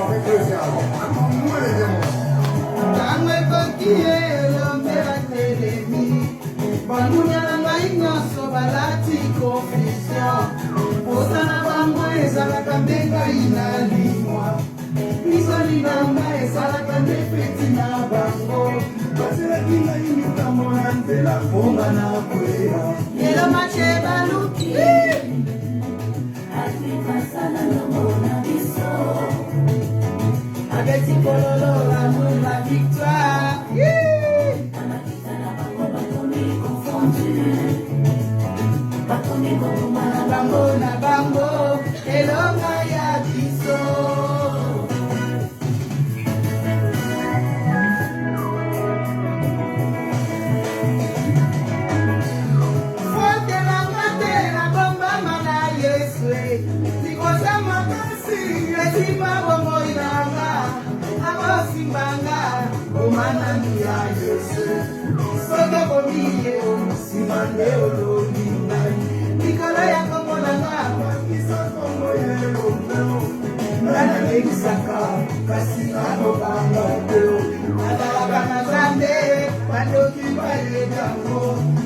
Avec le diable, comment moi les démons. La victoire, bango na bango, elonga ya biso. Fote la mate na bomba mana Yesu, nikosa makasi, etima bongo inanga. Simbanga, omana ya Yesu. Soke komiye, simande olobina. Nikolo ya kongo nanga, kisa kongo yelo. Nana nekisaka, kasi anobanga teo. Adalaka na zande, bandoki baye jango.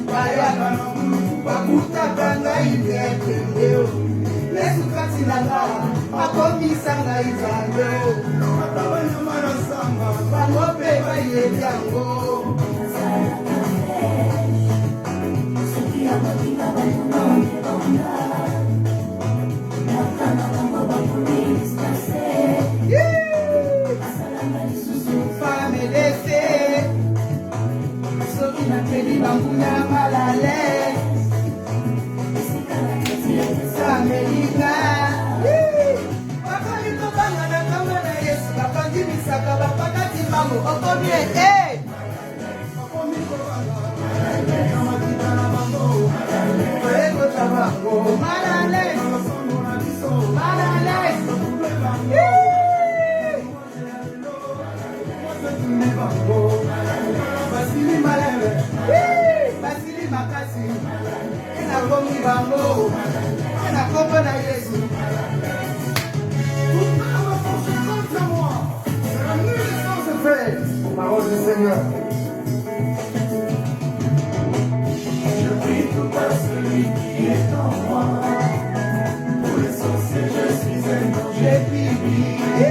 Bayaka na mulu, bakuta banga inyekendeo. Yesu kasi nanga, akomisa nga izandeo. Bango pe baye jango. Femme laissé, soki na teli bangunya malale. Samelika, bakali to banga na kama na Yesu, bakandi misaka bapakati bango okomie eh. Okomi ko banga, namakita na bango, eko tabango malale, malale. Basili malele, basili makasi, ena komi bango, ena kombo na Yesu. Toute ma force contre moi, sera nulle sans effet. Parole du Seigneur. Je prie tout à celui qui est en moi. Pour les sorciers, je suis un ange. J'ai prié.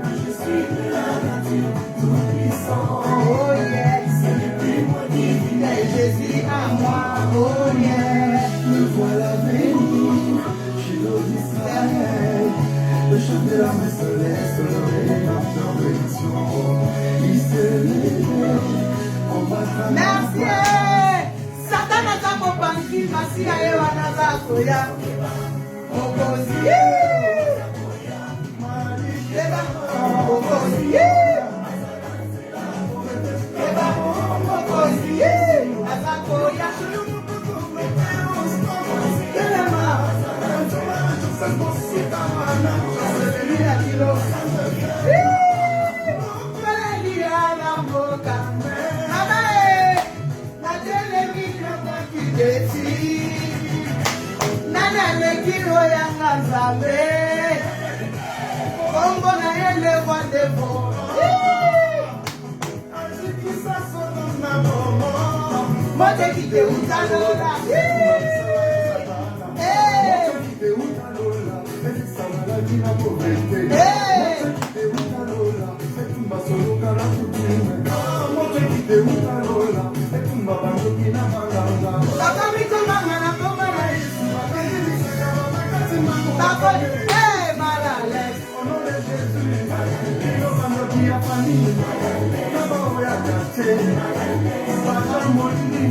Je suis de la nature toute puissante. Oh yes, c'est le témoin divin. Et Jésus à moi. Oh yes, me voilà venir. Je suis l'eau d'Israël. Le chef de la main céleste, le rédempteur de l'histoire. Il s'est levé. Merci. Satan a mopanzi masia ewa na zakoya. Okosi. Eba okosi. Eba okosi. Azakoya. Elema. Mira kilo. Nana lekiro ya ngazambe Kongo na ele kwa devo Azikisa sono na momo Mote kite utalola Mote kite utalola Samala kina povete Mote kite utalola Etumba solo kara kutime Mote kite utalola Etumba bando kina malanga Takamiko manga na koma na Yesu Takoni, malale Au nom de Jésus Ino bando kia famille Nabo ya kate Bata moni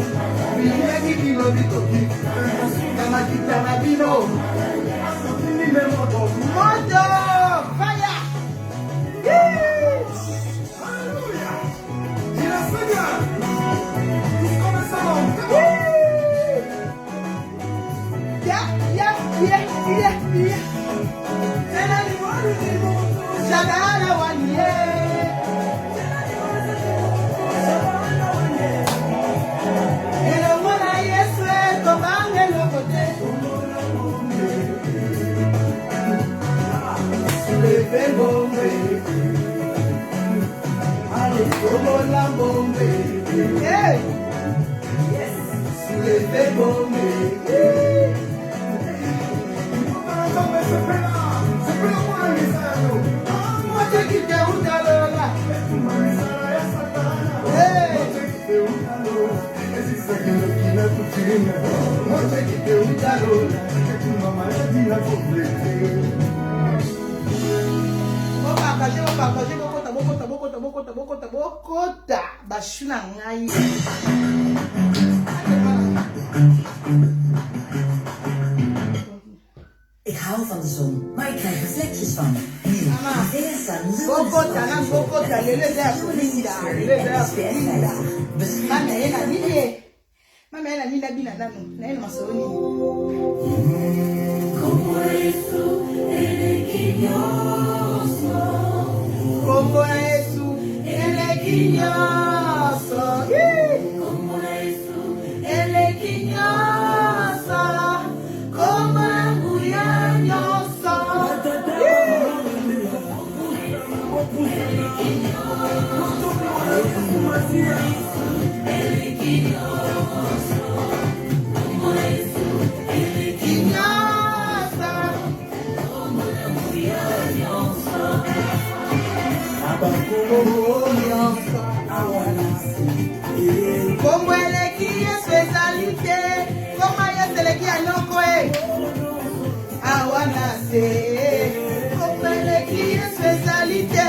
Bileki kilo bitoki Kama kita na bino Asotini me moto Moto Fire Alléluia Dis le Seigneur Nous commençons Yeah Jagala wanye. Elo mwana Yesu kobange lokote. Leve bombe. Ale kobola bombe. Hey. Yes. Leve bombe. Bokota bashuna ngai. Ik hou van de zon, maar ik krijg er vlekjes van. Nu, Bokota na bokota lele da kulinda. Lele da kulinda. Mama ela nina bina nanu. Na ena masoni. Como Yesu elekinyoso. Como Yesu elekinyoso. Como Yesu Elekinyoso. Como nguyanyoso. Como elekia spécialité, como Yesu elekia nyoko awana se. Como elekia spécialité.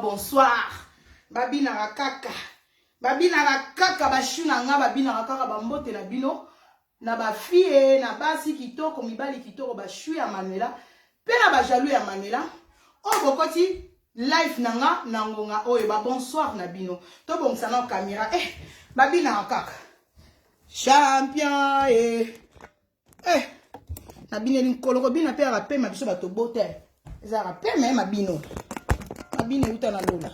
Bonsoir. Babi na kaka. Babi na kaka bashuna nga babi na kaka bambote na bino. Na ba fille na basi kitoko mibali kitoko bashu ya Manuela. Pe na ba jaloux ya Manuela. O bokoti live na nga na ngonga oyo ba bonsoir na bino. To bongsa na caméra. Babi na kaka. Champion na bino ni koloko bina pe rapé ma biso bato bote. Eza rapé mais ma bino. Bine uta na lola.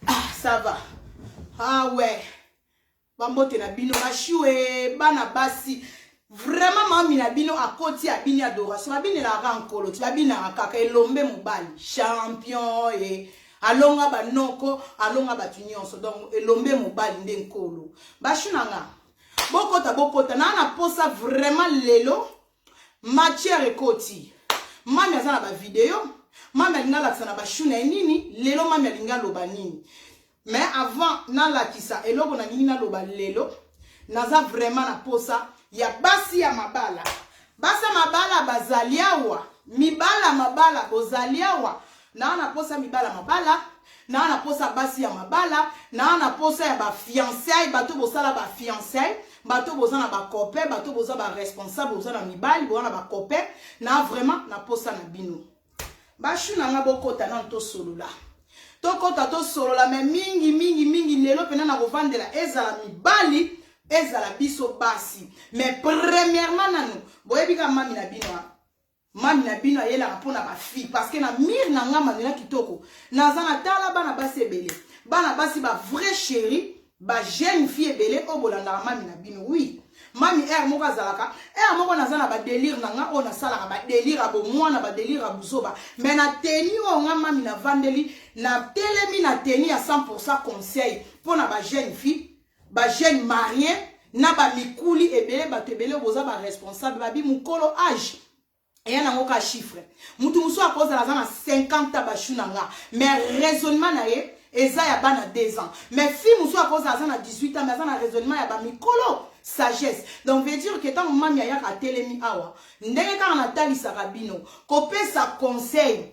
Ah, ça va. Ah ouais. Bambote na bino bashue bana basi. Vraiment mami na bino akoti ya bini adoration. Babine la rankolo, tu babina kaka elombe mobali. Champion alonga banoko, alonga batunyonso. Donc elombe mobali nde nkolo. Bashunanga. Bokota na posa vraiment lelo matière ekoti. Mami azana ba vidéo. Mami alinga lakisa na bashuna nini lelo mami alinga loba nini mais avant na lakisa eloko na nini na loba lelo naza vraiment na posa ya basi ya mabala bazaliawa mibala mabala bozaliawa na posa mibala mabala na posa basi ya mabala na posa ya ba fiançailles bato bosala ba fiançailles bato bozana ba copain bato boza ba responsable bozana mibali bozana ba copain na vraiment na posa na bino. Bashuna nga bokota na to solola. To kota to solola me mingi lelo pena na kovandela ezala mibali ezala biso basi. Mais premièrement nanu boyebika mami na bino ayela rapona ba fille parce que na mir na nga manela kitoko. Nazana tala bana basi ebele. Bana basi ba vrai chéri, ba jeune fille ebele obolanda mami na bino oui. Mami moko azalaka moko nazana ba délire nanga ona salaka ba délire abo mwana ba délire abuzoba mais na teni nga mami na vandeli na telemi na teni à 100% conseil pour na ba jeune fille ba jeune marié na ba mikuli ebele bato ebele boza ba responsable babi mukolo âge et un ango ka chiffre mutu muso a cause la zana 50 tabashu nanga mais raisonnement na ye eza ya bana 2 ans mais fille muso a cause la zana 18 ans mais zana raisonnement ya ba mikolo sagesse donc veut dire que tant mami ya ka telemi awa ndenge ka na talisa kabino ko pesa conseil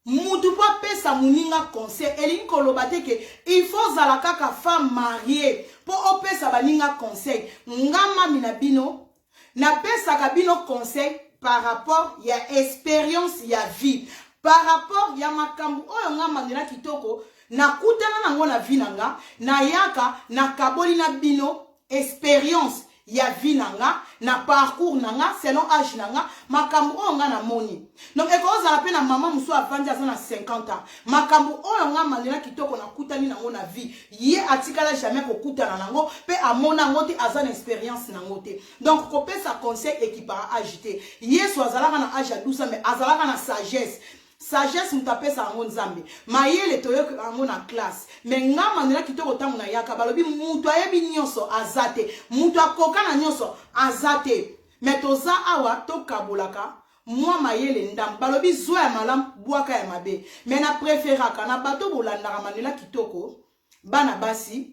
mutu po pesa muninga conseil elingi koloba te ke il faut zala kaka femme mariée po opesa baninga conseil ngama mina bino na pesa kabino conseil par rapport ya expérience ya vie par rapport ya makambu oyo ngama ndina kitoko na kutana nango na vie nanga na yaka na kaboli na bino expérience ya vie nanga na parcours nanga selon âge nanga makambu oyo nga na moni donc ekoza la pe na maman muso avandi aza na 50 ans makambu oyo nga mandela kitoko na kutani nango na vie ye atikala jamais kokutana nango pe amona ngo te aza na expérience nango te donc kopesa conseil équipara agité yesu azalaka na âge ya 12 ans mais azalaka na sagesse sagesse mutapesa yango nzambe mayele toyoka yango na classe mais nga mandela kitoko tango na yaka balobi mutu ayebi nyonso azate mutu akoka na nyonso azate mais toza awa tokabolaka mwa mayele ndam balobi zwa ya malam bwaka ya mabe mais na préféraka na bato bolandaka mandela kitoko bana basi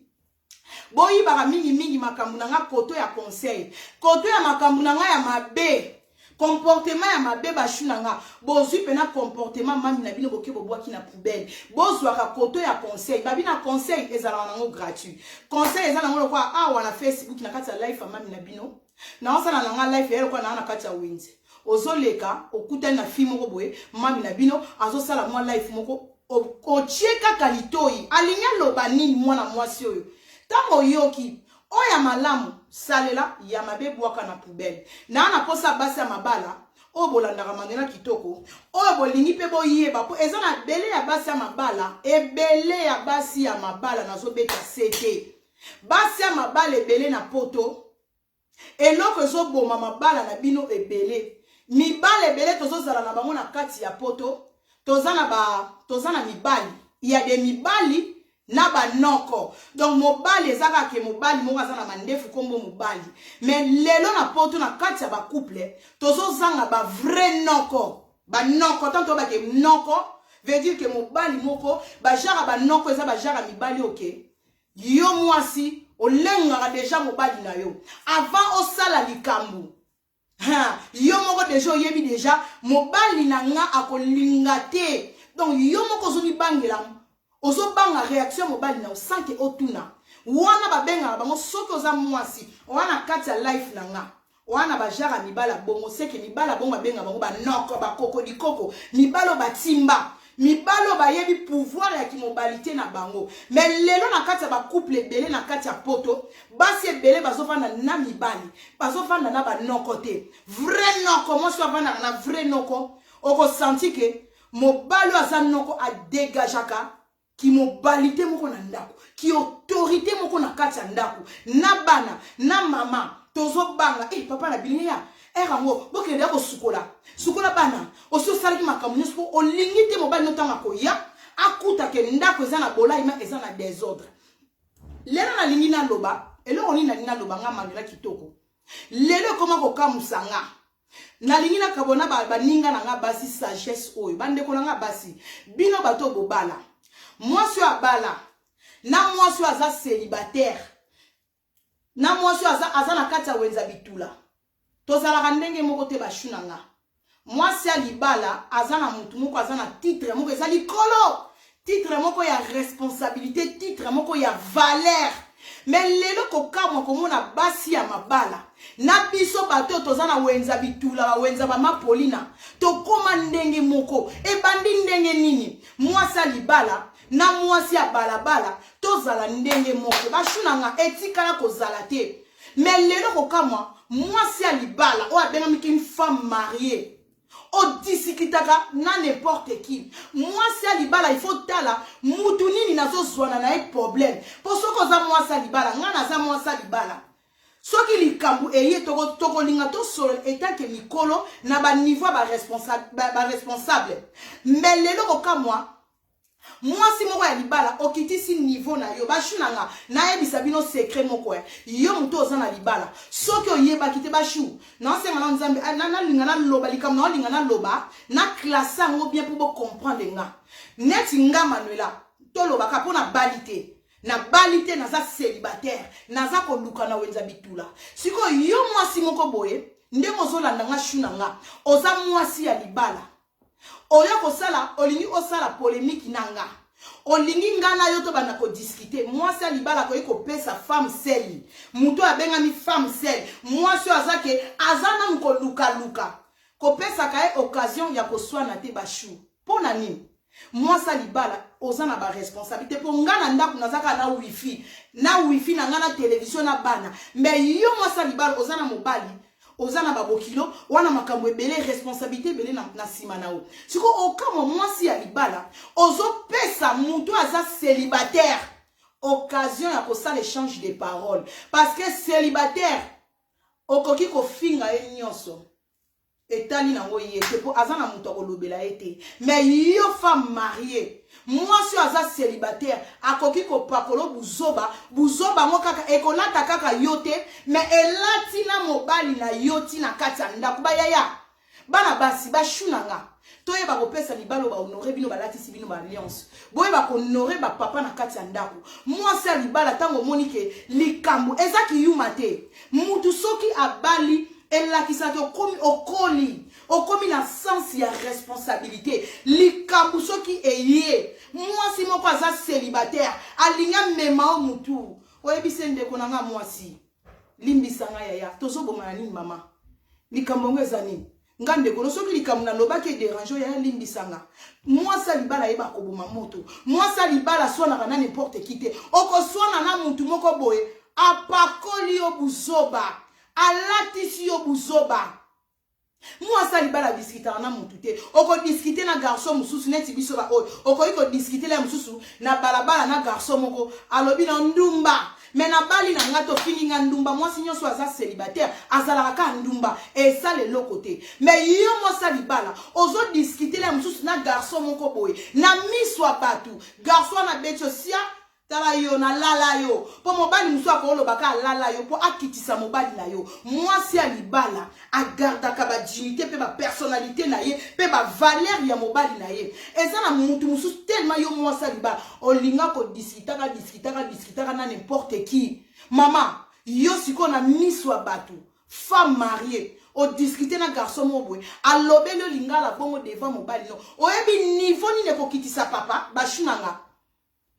boyi baka mingi makambu nanga koto ya conseil koto ya makambu nanga ya mabe comportement ya mabe bashunanga bozwi pena comportement mami na bino boke bobwaki na poubelle bozwaka koto ya conseil babi na conseil ezala nango gratuit conseil ezala nango kwa awa na Facebook na kati ya live mami na bino na osala nanga live yelo kwa na kati ya winzi ozoleka okutani na film moko boye mami na bino azosala mwa live moko ochieka kalitoi alinya loba nini mwana mwasi oyo tango yoki oya malamu salela ya mabe bwaka na poubelle na ana posa basi ya mabala o bolandaka mandela kitoko o bolingi pe boyeba po eza na bele ya basi ya mabala ebele ya basi ya mabala nazobeta sete basi ya mabala ebele na poto eloko ezoboma mabala na bino ebele mibale ebele tozozala na bango na kati ya poto toza na mibali ya de mibali na banoko donc mobali ezaka ke mobali moko aza na mandefu kombo mobali mais lelo na poto na kati ya ba couple tozozanga ba vrai noko banoko tanto ba ke noko veut dire que mobali moko ba jara banoko eza ba jara mibali oke yo mwasi olengaka déjà mobali na yo avant osala likambu yo moko déjà oyebi déjà mobali na nga akolinga te donc yo moko ozoni bangela ozo banga réaction mobali na osanke otuna wana babenga bango soki oza mwasi wana kati ya life nanga wana bajara mibala bongo seke mibala bongo babenga bango banoko bakoko dikoko mibalo batimba mibalo bayebi pouvoir ya kimobalité na bango mais lelo na kati ya ba couple ebele na kati ya poto basi ebele bazofanda na mibali bazofanda na banoko te vrai noko mo so avanda na vrai noko oko senti que mobalo aza noko a dégagaka ki mobilité moko na ndako ki autorité moko na kati ya ndako na bana na mama tozo banga papa na bilia rango bokende ko sukola bana oso salaki makambo nyonso olingi te mobali notanga koya akuta ke ndako eza na bolaima eza na désordre lelo na lingi na loba eloko nini na loba nga mandela kitoko lelo koma ko kamusanga na lingi na kabona baninga na nga basi sagesse oyo bandeko na nga basi bino bato bobala mwasi abala na mwasi aza célibataire na mwasi aza na kati ya wenza bitula tozalaka ndenge moko te bashunanga mwasi alibala aza na mutu moko aza na titre moko eza likolo titre moko ya responsabilité titre moko ya valeur mais lelo kokamwa komona basi ya mabala na biso bato toza na wenza bitula wenza ba mapolina tokoma ndenge moko ebandi ndenge nini mwasi alibala na mwasi ya balabala tozala ndenge moko bashunanga etikala kozala te mais lelo kokamwa mwasi ya libala o abengamiki une femme mariée o disikitaka na n'importe qui mwasi ya libala il faut tala mutu nini nazozwana na problème po soko za mwasi ya libala nga naza mwasi ya libala soki likambu eye tokolinga tosolo etanke mikolo na baniveau ba responsable mais lelo kokamwa mwasi moko ya libala okitisi niveau na yo bashu nanga na yebisa bino secret moko yo muto ozana libala soki oyeba kite bashu na senga na nzambe na lingana loba likam na lingana loba na classe ngo bien pour comprendre nga net nga Manuela to loba ka pona balite na balite naza célibataire naza ko luka na wenza bitula siko yo mwasi moko boye ndemo zolanda nga shuna nga oza mwasi ya libala oya kosala olingi osala polémique nanga olingi ngana yo to bana ko discuter mwasi ya libala ko iko pesa femme seule muto abenga mi femme seule mwasi azake azana mko luka ko pesa kae occasion ya koswana te bashu pona nini mwasi ya libala ozana ba responsabilité pour ngana ndaku nazaka na wifi na ngana télévision na bana mais yo mwasi ya libala ozana mobali ozana babokilo wana makambo ebele responsabilité ebele na sima na o siko okamo mwasi ya libala ozo pesa muto aza célibataire occasion ya kosala échange de paroles parce que célibataire okoki kofinga ye nyonso etali nango yete po azana muto kolobela ete mais yo femme mariée mwasi aza célibataire akoki kopakolo buzoba ngo kaka ekolata kaka yote mais elati na mobali na yoti na kati ya ndako bayaya bana basi bashunanga toyeba kopesa libalo ba honorer bino balatisi bino ba alliance boyeba ko honorer ba papa na kati ya ndako mwasi ya libala tango monike likambo ezaki yuma te mutu soki abali elakisaki okomi na sens ya responsabilité likambo soki eye mwasi moko aza célibataire alinga mema o mutu oyebise ndeko nanga mwasi limbisanga yaya tozoboma nini mama likambo ngo eza nini nga ndeko soki likambo na lobaki dérange yaya limbisanga mwasi libala yeba koboma moto mwasi libala swana na n'importe qui te okoswana na mutu moko boye apakoli yo buzoba alatisi yo buzoba mwasa libala discuter na mutu te oko discuter na garçon mususu neti biso ba oyo oko iko discuter la mususu na balabala na garçon moko alobi na ndumba mais na bali na ngato fininga ndumba mwasi nyonso aza célibataire azala ka ndumba et ça le côté mais yo mwasa libala ozo discuter la mususu na garçon moko boye na miswa batu garçon na bechosia tala yo na lala yo po mobali musu akolo baka lala yo po akitisa mobali na yo mwasi ya libala agarda ka ba dignité pe ba personnalité na ye pe ba valeur ya mobali na ye eza na mutu musu tellement yo mwasi ya libala olinga ko discuter na n'importe qui mama yo siko na miswa batu femme mariée o discuter na garçon mobwe alobelo lingala bongo devant mobali no oyebi niveau ni ne ko kitisa papa bashunanga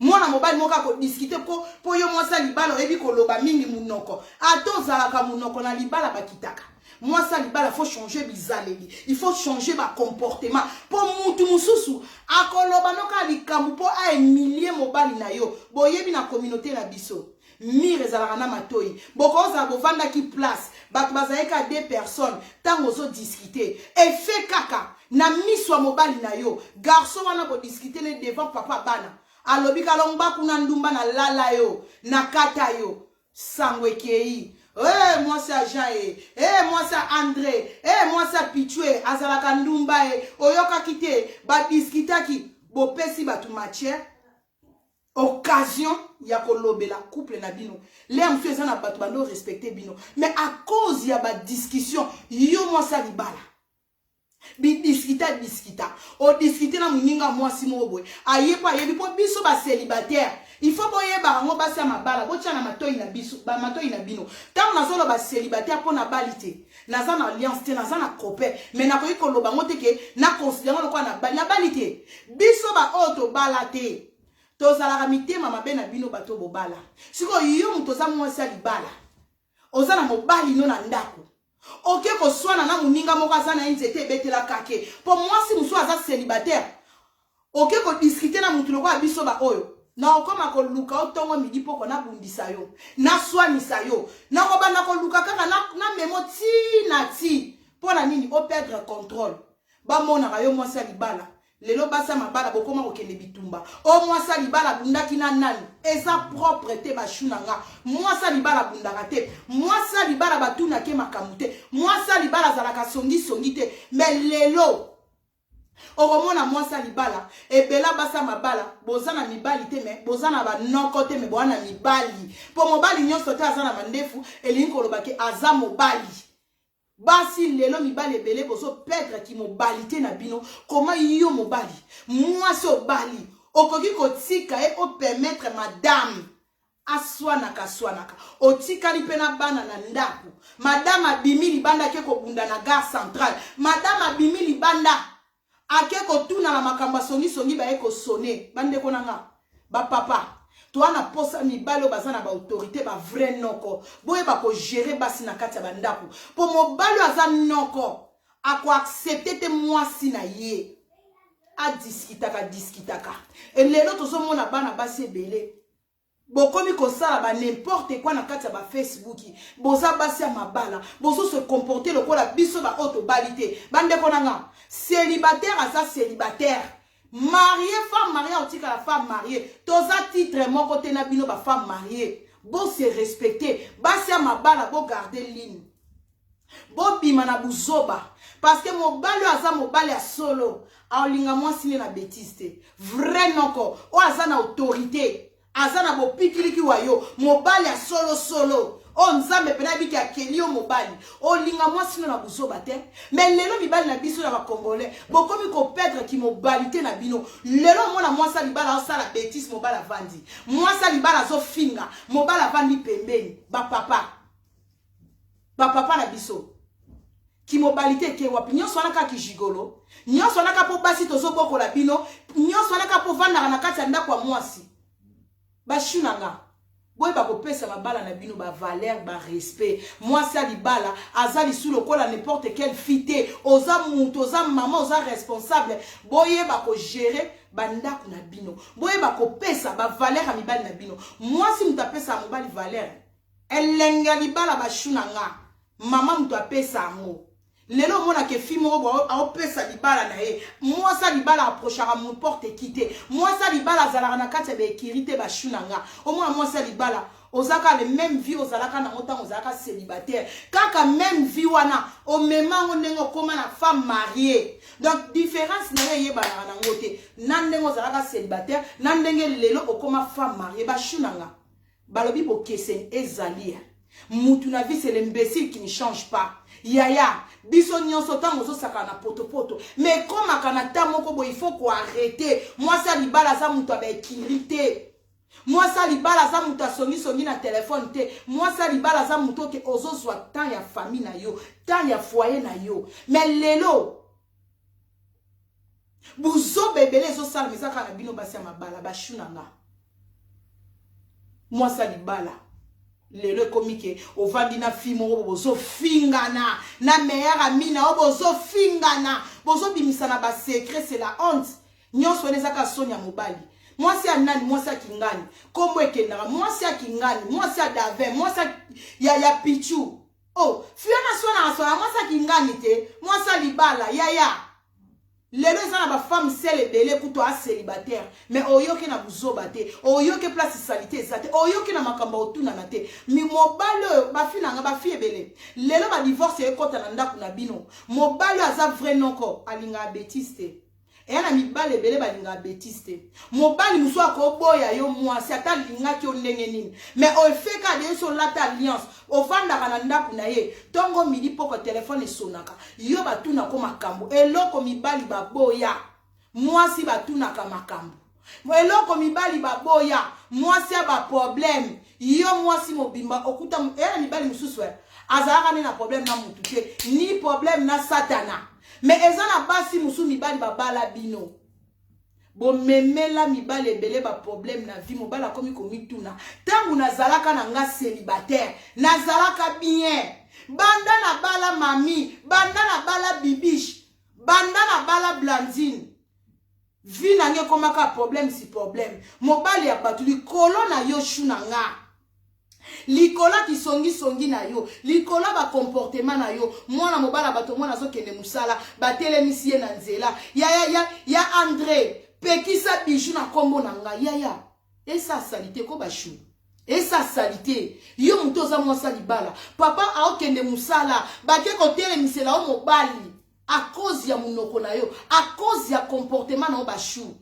mwana mobali moka ko discuter po yo mwasa libala oyebi koloba mingi munoko atozalaka munoko na libala bakitaka mwasa libala faut changer bizaleli il faut changer ba comportement po mutu mususu akoloba noka likambu po a emilie mobali na yo boyebi na communauté na biso mire zalaka na matoi bokoza bovanda ki place batu bazaleka 2 personnes tango zo discuter et fait kaka na miswa mobali na yo garçon wana ko discuter le devant papa bana alobi kalongba kuna ndumba na lala yo na kata yo sangwe kei moi ça Jean moi ça André moi ça Pichue azalaka ndumba oyoka kite ba discutaki bo pesi batu matière occasion ya kolobela couple na bino les monsieur ça na batu bando respecter bino mais à cause ya ba discussion yo moi ça libala discuta o discuter na muninga mwasi moboy ayepa yebi po biso ba célibataire il faut boyeba ngo basi mabala botia na matoi na biso ba matoi na bino tant na solo ba célibataire po na balité na za na alliance te na za na copain mais na ko ikoloba ngote ke na considérer lo kwa na balité biso ba auto balate tozala mitema mabe na bino bato bobala siko yo mutoza mwasi libala ozana mobali no na ndako ok ko swana na muninga moko azana nzete betela kake po mwasi musu aza célibataire ok ko discuter na mutu loko abiso ba oyo na okoma ko luka otongo midi poko na bundisa yo na swanisa yo na ko bana ko luka kaka na memo ti na ti pona nini o perdre contrôle ba mona ka yo mwasi libala lelo basa mabala bokoma kokende bitumba o mwasa libala bundaki na nani eza propre te bashunanga mwasa libala bundaka te mwasa libala batuna ke makamute mwasa libala zalaka songi te mais lelo Oromona mwasa libala ebela basa mabala bozana mibali te me bozana ba noko te me bwana mibali po mobali nyonso te azana mandefu elingi kolobake aza mobali basi lelo mibali ebele bozo perdre ki mobali te na bino koma yo mobali mwasi obali okoki kotika e o permettre madame aswanaka otikali pena bana na ndaku madame abimi libanda ke kobunda na gare centrale madame abimi libanda ake kotuna na makamba songi baye ko sonner bande konanga ba papa toi na posa mibalo bazana ba autorité ba vrai noko boye ba ko gérer basi na kati ya bandaku po mobalo aza noko ako accepter te mwasi na ye a diskitaka et lelo tozo mona bana basi ebele bokomi kosala ba n'importe quoi na kati ya ba Facebook boza basi ya mabala bozo se comporter lokola biso ba autobalité bande konanga célibataire asa célibataire marié femme mariée otika la femme mariée toza titre moko te na bino ba femme mariée bo se respecter basi ya mabala bo garder ligne bo bima na buzoba parce que mobali asa mobali ya solo aolinga mwasi na bêtise te vrai noko o asa na autorité azana bo pikiliki wayo mobali ya solo o nzambe pena biki akeli yo mobali o linga mwasi na buzoba te mais lelo mibali na biso na ba congolais bokomi ko perdre ki mobalité na bino lelo mona mwasa libala osala bêtise mobali avandi mwasa libala zo finga mobali avandi pembeni ba papa na biso ki mobalité ke wapi nyonso wana kaka jigolo nyonso wana ka po basi tozo bokola bino nyonso wana ka po vanda na kati ya ndako ya mwasi bashunanga boy ba kopesa mabala na bino ba valeur ba respect mwasi libala azali sous le col n'importe quelle fille oza muto oza maman oza responsable boye ba ko gérer bandako na bino boye ba kopesa ba valeur a mibali na bino mwasi mutapesa mobali valeur elenga libala bashunanga mama mutapesa ngo lelo mona ke fi moko a pesa libala na ye mwasa libala approchera mon porte quitter mwasa libala zalaka na kati ya bekirite bashunanga au moins mwasa libala ozaka le même vie ozalaka na motang ozalaka célibataire kaka même vie wana o memango ndengo koma na femme mariée donc différence na ye bana na ngote nandengo ozalaka célibataire nandenge lelo okoma femme mariée bashunanga balobi bokesen ezalia mutu na vie c'est l'imbécile qui ne change pas yaya biso nyonso tango zo saka na poto mais comme akana tamoko bo il faut ko arrêter moi ça libala za mutu abekirite moi ça libala za mutu songi na téléphone te moi ça libala za mutu ke ozo soit tant ya famille na yo tant ya foyer na yo mais lelo buzo bebele zo sala misaka na bino basi ya mabala bashunanga moi ça libala lelo komike ovandi na fimo bozo fingana na meilleur ami na bozo fingana bozo bimisana ba secret c'est la honte nyonso nezaka sonya mobali mwasi ya nani mwasi ya kingani kombo ekendaka mwasi ya kingani mwasi ya dave mwasi ya pichu oh fiona sona mwasi ya kingani te mwasi ya libala yaya lelo ezana ba femme sele belé kuto a célibataire mais oyoke na buzoba te oyoke place salité ezate oyoke na makamba otuna na te mi mobalo ba finanga ba fie belé lelo ba divorce ekota na ndaku na bino mobalo aza vrai noko alinga bêtise et na mibale belé balinga bêtise te mobali muso akoboya yo mwasi ata linga ki ondenge nini mais o feka de so lata alliance o vanda kana ndaku na ye tongo midi poko téléphone esonaka yo batuna ko makambo eloko mibali baboya mwasi batuna ka makambo eloko mibali baboya mwasi ba problème yo mwasi mobimba okuta mibali mususu azalaka na problème na mutu te ni problème na satana mais ezana basi musu mibali babala bino bo memela mibali ebele ba problème na vie mobala komi komituna tangu nazalaka na nga célibataire nazalaka bien banda na bala mami banda na bala bibiche banda na bala blandine vie na nge komaka problème si problème mobali ya batu likolo na yo shunanga likola ki songi na yo likola ba comportement na yo mwana mobala bato mwana zo kende musala batele misie na nzela ya André pekisa bijou na kombo na nga ya esa salite ko bashu esa salite yo muto za mwasa libala papa a okende musala bake ko tele misela o mobali à cause ya munoko na yo, à cause ya comportement na yo bachou.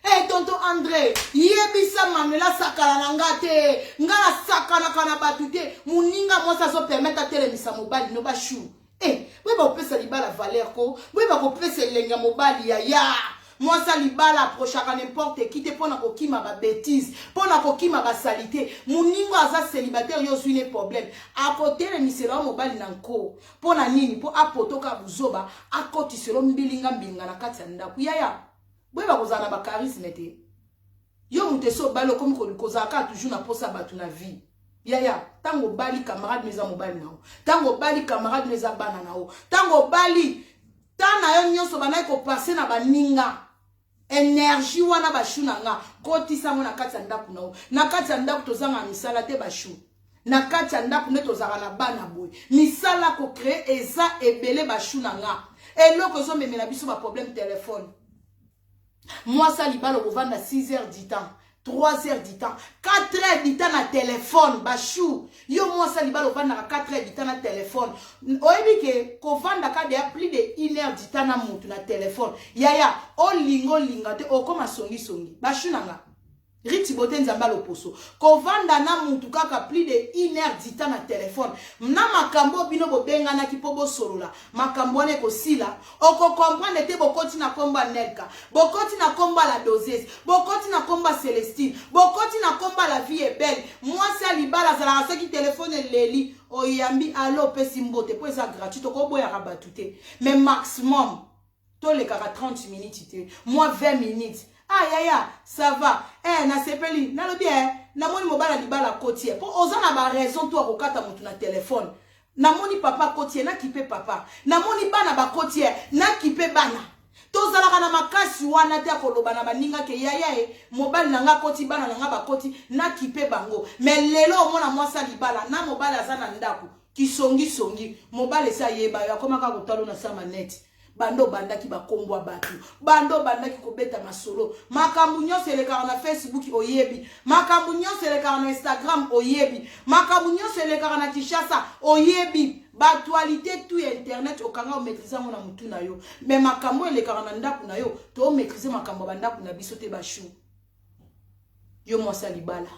Eh tonton André, yebisa Manuela sakala na ngate, ngala sakana kana batute, muninga moi ça so permettre telemisa mobali no bachou. Eh, oui ba opesa libala valeur ko, oui ba opesa lenga mobali ya. Moi ça libala approchaka n'importe qui te pona ko kima ba bêtise, pona ko kima ba salité. Muninga aza célibataire yo zui ne problème. A côté le misela mobali na nko. Pona nini po apotoka buzoba, akoti selo mbilinga mbinga na kati ya ndaku ya. Boye ba kozana ba charisme te. Yo muteso balo comme ko kozaka toujours na posa batu na vie. Ya tango bali camarade meza mobali nao. Tango bali camarade meza bana nao. Tango bali tana yo nyonso bana ko passer na baninga. Énergie wana bashu na nga. Koti sango na kati ya ndaku nao. Na kati ya ndaku tozanga misala te bashu. Na kati ya ndaku ne tozanga na bana boye. Misala ko créer eza ebele bashu na nga. Et loko zo memela biso ba problème téléphone. Moi, ça, libalo, on vend à 6 heures du temps, 3 heures du temps, 4 heures du temps na téléphone, bachou. Yo, moi, ça, libalo, on vend à 4 heures du temps na téléphone. Oyebi ke, ko vend à plus de 1 heure du temps na moutou na téléphone. Ya, o lingo lingate, o koma songi. Bachou nanga. Riti bote nzamba loposo. Ko vanda na moutou kaka plus de 1 heure du temps na téléphone. Na makambo bino bobenga na kipobo solola. Makambo ne ko sila. Oko comprendre te bokoti na komba Nelka. Bokoti na komba la doseuse. Bokoti na komba Célestine. Bokoti na komba la vie est belle. Moi c'est libala za la qui téléphone leli. Oyambi allo pesi mbote po ça gratuit to ko boya rabatute. Mais maximum to le kaka 30 minutes te. Moi 20 minutes. Ah ya ça va. Eh na sepeli na lo bien na moni mobala libala kotier. Po ozana ba raison to akokata mutu na téléphone. Na moni papa kotier na kipe papa. Na moni bana ba kotier na kipe bana. Tozalaka na makasi wana te akoloba na baninga ke ya mobali na nga koti bana na nga ba koti na kipe bango. Mais lelo mona mwasa libala na mobali azana ndaku kisongi mobali sa yeba ya koma ka kotalo na sama net. Bando bandaki bakombwa batu. Bando bandaki kobeta masolo. Makambu nyonso elekaka na Facebook oyebi. Makambu nyonso elekaka na Instagram oyebi. Makambu nyonso elekaka na Kinshasa oyebi. Batualité tout internet okanga o maîtriser ngona mutu na yo. Mais makambu elekaka na ndaku na yo, to maîtriser makambu bandaku na biso te bashu. Yo mwasa libala.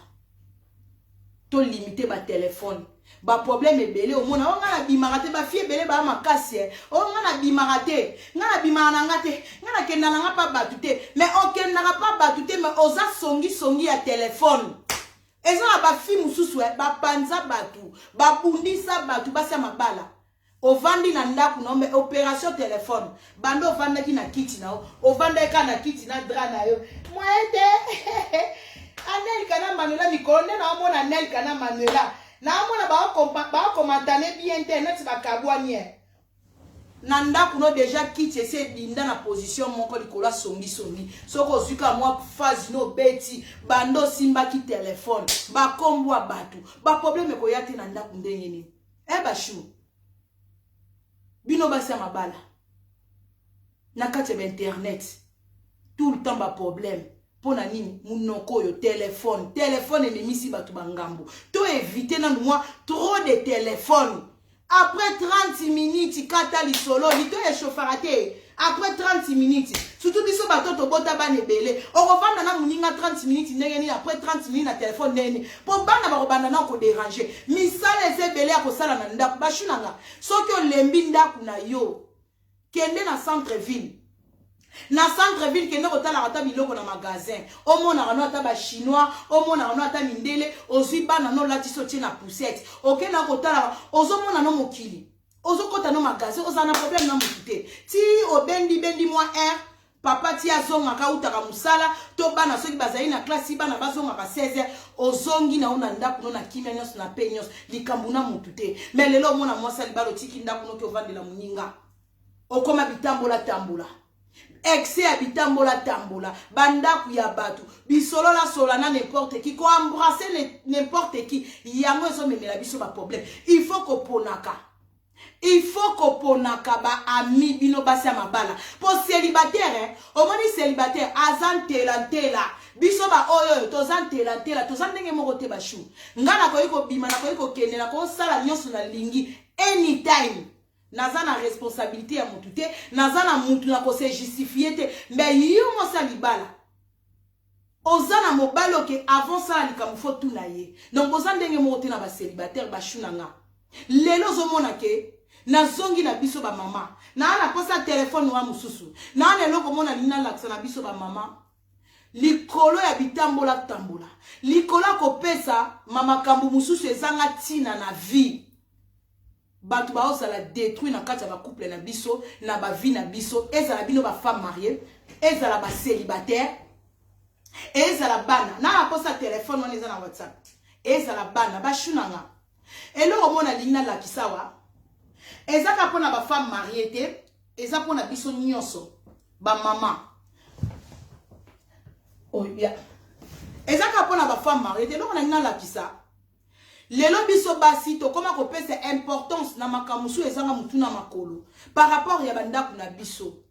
To limiter ba téléphone. Ba problème ebele o mona nga na bimarate ba fie ebele ba makasi o nga na bimarate nga na bimana ngate nga na kenda nga pa batute mais o kenda pa batute mais oza songi ya téléphone eza ba fi mususu ba panza batu ba bundisa batu basa mabala o vandi na ndaku no mais opération téléphone bando vanda ki na kiti na o vanda ka na kiti na dra na yo moete anel kana Manuela mikone na mona anel kana Manuela na mona ba komantane bien internet ba kabwani nanda kuno déjà kiti ese binda na position moko likola songi soko zuka moi phase no beti bando simba ki téléphone ba kombwa batu ba problème ko yati nanda kundenge ni ba chou bino basa mabala na kati ya internet tout le temps ba problème. Pona nini munoko yo téléphone ememisi batu bangambo to éviter na moi trop de téléphone après 30 minutes kata lisolo lito e chauffarate après 30 minutes surtout biso batoto bota bane belé okovanda na muninga 30 minutes ndenge ni après 30 minutes na téléphone ndeni po bana ba kobanda na ko déranger misala ese belé akosala na ndaku bashunanga soki olembi ndaku na yo kende na centre ville. Na centre ville kende kotala ata biloko na magasin omona rano ata ba chinois omona rano ata mindele ozwi bana no lati sotie na poussette okena kotala ozomona no mokili ozokota no magasin ozana problème na mokite ti obendi moi papa ti azonga ka utaka musala to bana soki bazali na classe bana bazonga ka 16h ozongi na una ndaku no na kimia nyos na penyos likambu na mutute mais lelo omona mwasa libalo tiki ndaku no ki ovandela muninga okoma bitambola tambola excès habitambola tambola bandaku ya batu bisolo la solana n'importe qui ko embrasser n'importe qui yango eso memela biso ba problème il faut ko ponaka ba ami bino basi mabala po célibataire au moni célibataire azantela biso ba oyo tozantela tozandenge moko te ba chou ngana ko yiko bima na ko yiko kende na ko sala nyonso na lingi anytime naza na responsabilité ya mutu te, naza na mutu na kose justifier te, mais yo mosa libala oza na mobali oke avant ça likambo fo tuna ye. Donc oza ndenge moko te na ba célibataire ba shunanga. Lelo zomona ke na zongi na biso ba mama. Na ana posa téléphone wa mususu. Na ana eloko mona lina laksa na biso ba mama. Likolo ya bitambola tambola. Likola kopesa mama kambu mususu ezanga tina na vie. Batu ba osala détruit na kati ya ba couple na biso, na ba vie na biso, ezala bino ba femme mariée, ezala ba célibataire. Ezala bana na aposa téléphone wana eza na WhatsApp. Ezala bana ba shunanga. Eloko mona lina la kisawa. Ezaka pona ba femme mariée te, eza pona biso nyonso, ba mama. Oh yeah. Ezaka pona ba femme mariée te, eloko lina la kisa. Lelo biso basi to koma ko pesa importance na makamusu ezanga mutu na makolo par rapport ya bandako na biso.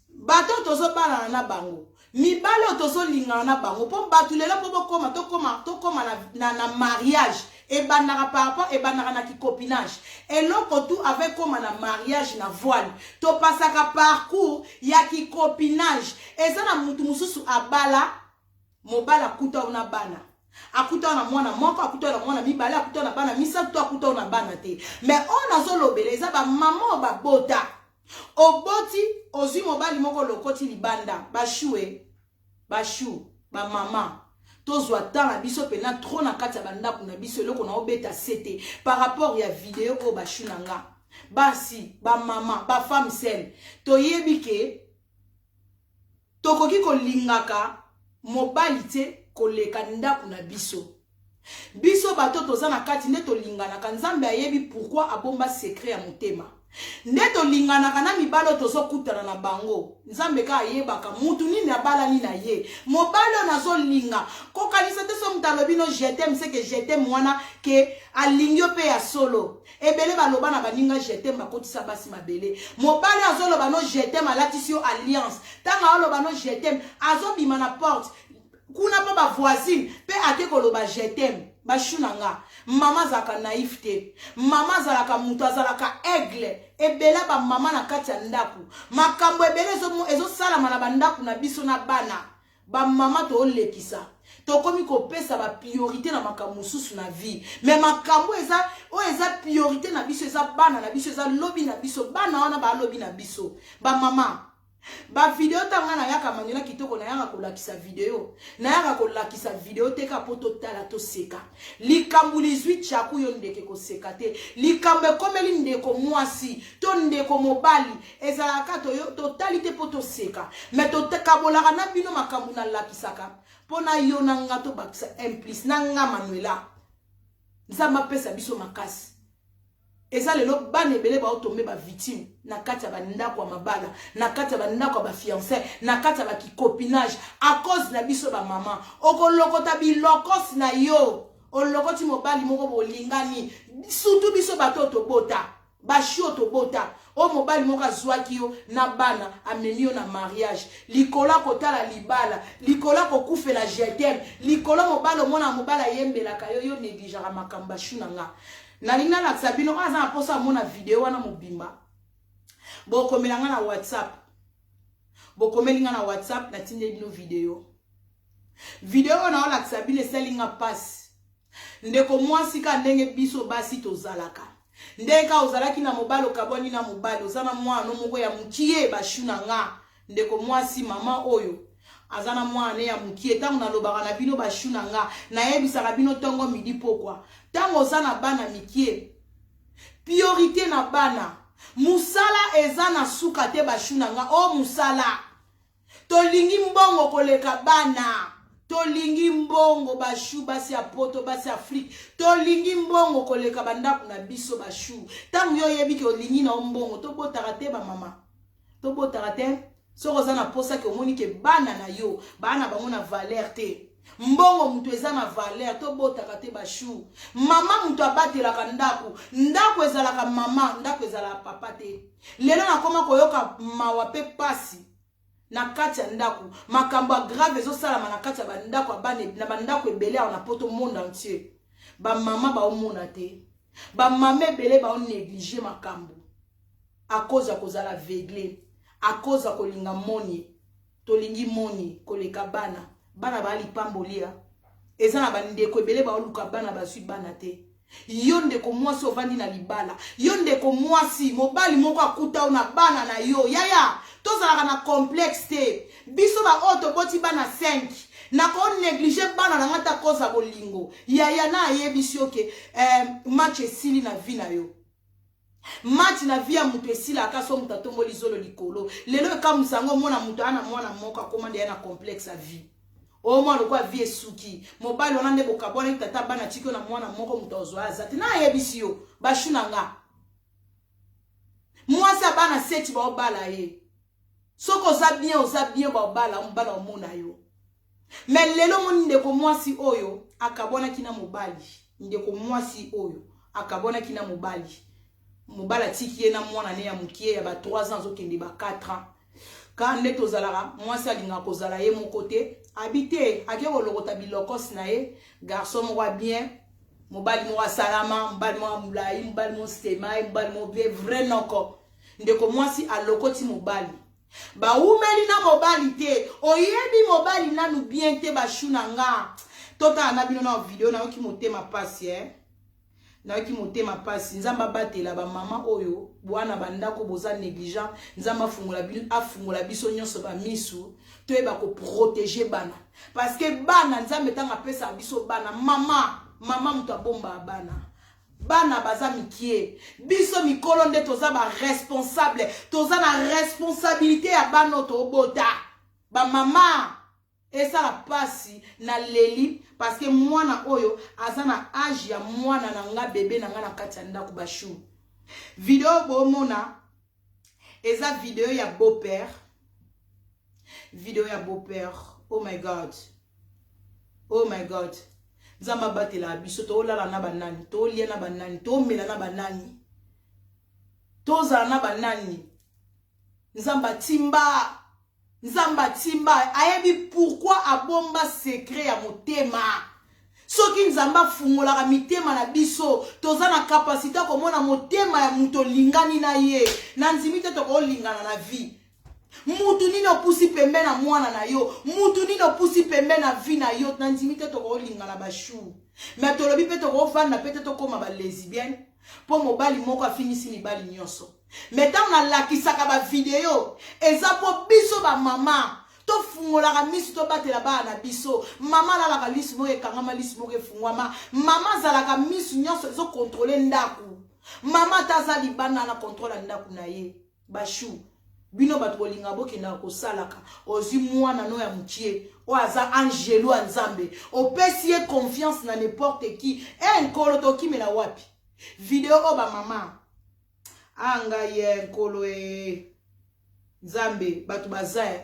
Bato tozo bana na bango. Mibale tozo lingana na bango po batu lelo po bokoma to koma na mariage e banaka par rapport e banaka na copinage. Eloko tout avec koma na mariage na voile. To pasaka parcours ya copinage. Ezana mutu mususu abala mobala kuta una bana. Akuta na mwana moko, akuta na mwana mibale, akuta na bana misa, to akuta na bana te. Mais on a zo lobeleza ba maman ba bota. Oboti ozi mobali moko lokoti libanda, ba choué, ba chou, ba mama. Tozwa tala biso pena trop na kati ya bandako na biso loko na obeta sete par rapport ya vidéo ko ba chunanga. Basi, ba mama, ba femme seule. Toyebi ke tokoki ko lingaka mobali te koleka ndako na biso. Biso bato toza na kati nde tolingana ka Nzambe ayebi pourquoi abomba secret ya motema. Nde tolingana kana mibalo tozo kutana na bango. Nzambe ka ayebaka mutu nini abala ni na ye. Mobalo nazo linga. Ko kanisa te so mutalobi no je t'aime c'est que je t'aime wana ke alingyo pe ya solo. Ebele baloba na baninga je t'aime bakotisa basi mabele. Mobalo azoloba no je t'aime alatisi yo alliance. Tanga aloba no je t'aime azo bima na porte. Kuna pa ba voisine pe ate koloba je t'aime ba shunanga. Mama zaka naïf te, mama zalaka mutu azalaka aigle, ebela ba mama na kati ya ndaku. Makambo ebele ezo salama na bandaku na biso na bana. Ba mama to olekisa. To komi ko pesa ba priorité na makambo susu na vie. Mais makambo eza priorité na biso, eza bana na biso, eza lobby na biso, bana wana ba lobby na biso. Ba mama ba video tanga na yaka manila kitoko na yaka kolakisa video. Na yaka kolakisa video teka poto tala to seka. Likambu lizwi chaku yo ndeke ko seka te. Likambe komeli ndeko mwasi, to ndeko mobali, ezalaka to yo totalite poto seka. Mais to tekabolaka na bino makambu na lakisaka. Pona yo na nga to bakisa implice na nga Manuela. Nzamba pesa biso makasi. Eza lelo bane bele ba otombe ba victime na kati ya bandako ya mabala, na kati ya bandako ya ba fiancé, na kati ya ba copinage à cause na biso ba mama. Okolokota bilokos na yo, olokoti mobali moko bolingani, surtout biso bato to bota, ba shio to bota. O mobali moko azwaki yo na bana amemi yo na mariage. Likola kotala libala, likola kokufela jetem, likola mobali mona mobala yembelaka yo negligera makamba shunanga. Nalina la sabino aza aposa mona video wana mobimba. Boko melanga na WhatsApp. Boko melinga na WhatsApp na tinde bino video. Video wana la sabine selinga pass. Ndeko mwasi ka ndenge biso basi tozalaka. Ndeka ozalaki na mobalo kaboni na mobalo ozana mwana moko ya mukie bashuna nga. Ndeko mwasi mama oyo azana mwana ya mukie tango na lobaka na bino bashuna nga na yebisaka bino tongo midi pokwa tango ozana bana mikie priorité na bana musala ezana suka te bashuna nga o musala tolingi mbongo koleka bana tolingi mbongo bashu basi ya poto basi Afrique tolingi mbongo koleka bandako na biso bashu tango yo yebiki olingi na mbongo to botaka te ba mama to botaka te. Soko zana posa ke omoni ke bana na yo, bana bango na valeur te. Mbongo mutu eza na valeur, to botaka te bashu. Mama mutu abatelaka ndaku, ndaku ezalaka mama, ndaku ezalaka papa te. Lelo na koma koyoka mawa pe pasi na kati ya ndaku. Makambo grave ezo salama na kati ya bandako abane na bandako ebele na poto monde entier. Ba mama ba omona te. Ba mama ebele ba on négliger makambo. à cause ya kozala aveugle, à cause ya kolinga moni, tolingi moni koleka bana bana bali pambolia eza na bandeko ebele ba oluka bana basui bana te. Yo ndeko mwasi ovandi na libala, yo ndeko mwasi mobali moko akuta una bana na yo yaya tozalaka na complexe te. Biso ba oto boti bana 5 na ko négliger bana na ngata koza bolingo yaya na yebisi oke match esili na vie na yo. Match na vie ya mutu esila akaso mutu atomboli zolo likolo. Lelo eka musango mwana mutu ana mwana moko akomande ya na complexe a vie. O mwana kwa vie suki. Mobali wana nde bokabona tata bana chiko na mwana moko mutu ozwaza. Tina yebisi yo bashuna nga. Mwasi abana seti ba obala ye. Soko oza bien ba obala mbala omona yo. Mais lelo moni ndeko mwasi oyo akabona kina mobali. Ndeko mwasi oyo akabona kina mobali. Mobala tiki ye na mwana ne ya mukie ya ba 3 ans okende ba 4 ans. Quand nde tozalaka mwasi alinga kozala ye mon côté habité akeko lokota bilokos na ye garçon moko bien mobali mo salama mobali mo mulai mobali mo stema mobali mo bien vrai noko ndeko mwasi alokoti mobali ba umeli na mobali te oyebi mobali nanu bien te ba shuna nga tota na bino na video na oki motema pasi na ki motema pasi nzamba batela ba mama oyo bwana bandako boza négligent nzamba afungula biso nyonso ba misu to eba ko protéger bana parce que bana nzamba tanga pesa biso bana mama mutu abomba bana baza mikie biso mikolo nde toza ba responsable toza na responsabilité ya bana to bota ba mama esa la pasi na leli parce que mwana oyo azana âge ya mwana na nga bébé na nga na kati ya ndako bashu. Video bomona eza video ya beau-père. Video ya beau-père. Oh my god. Oh my god. Nzamba batela biso to lala na banani, to lia na banani, to mela na banani. To za na banani. Nzamba timba ayebi pourquoi abomba secret ya motema. Soki nzamba fungola mitema na biso toza na capacité komona motema ya muto lingani na ye na nzimite to ko lingana na vie. Mutu nino pusi pembe na mwana na yo, mutu nino pusi pembe na vie na yo na nzimite to ko lingana bashu. Mais to lobi pe to ko fanda pe to koma ba lesbienne po mobali moko afinisi mibali nyonso. Metan na lakisaka ba video eza po biso ba mama to fungola ka misu to batela ba na biso mama la ka lisu mo ekangama lisu mo efungwama mama zala ka misu nyonso zo contrôler ndaku mama taza libana na contrôle ndaku na ye bashu bino batu bolinga bokenda ko salaka ozi mwana no ya mutie o aza angelo nzambe opesi confiance na n'importe qui nkolo to kimela wapi video o ba mama anga ye nkolo nzambe batu bazaya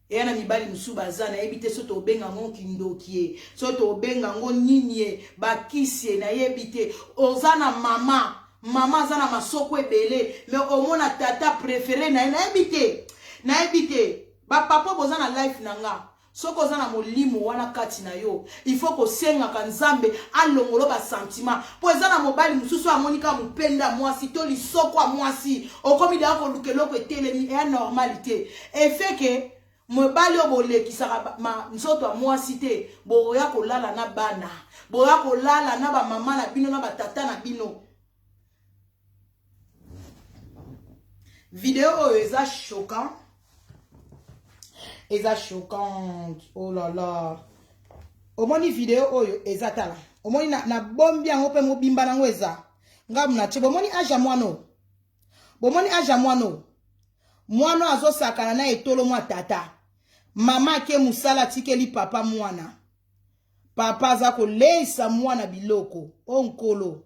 yana mibali musu bazana ebite soto obenga ngo kindokie soto obenga ngo nini bakisi na yebite ozana mama zana masoko ebele mais omona tata préféré na ebite ba papa bozana life nanga soko zana molimo wana kati na yo il faut ko senga kanzambe alongolo ba sentiment po zana mobali mususu amonika mupenda mwasi to lisoko a mwasi okomi da ko lukeloko etelemi e normalité et fait que mobali obole kisaka ma nzoto a mwasi te boya ko lala na bana boya ko lala na ba mama na bino na ba tata na bino. Vidéo eza choquant. Eza choquante. Oh là là. Omoni vidéo oyo eza tala. Omoni na bombi yango pe mobimba nango eza. Ngamu na chebo omoni aja mwano. Bomoni aja mwano. Mwano azo sakana na etolo mwa tata. Mama ke musala tikeli papa mwana. Papa za ko leisa mwana biloko. Onkolo.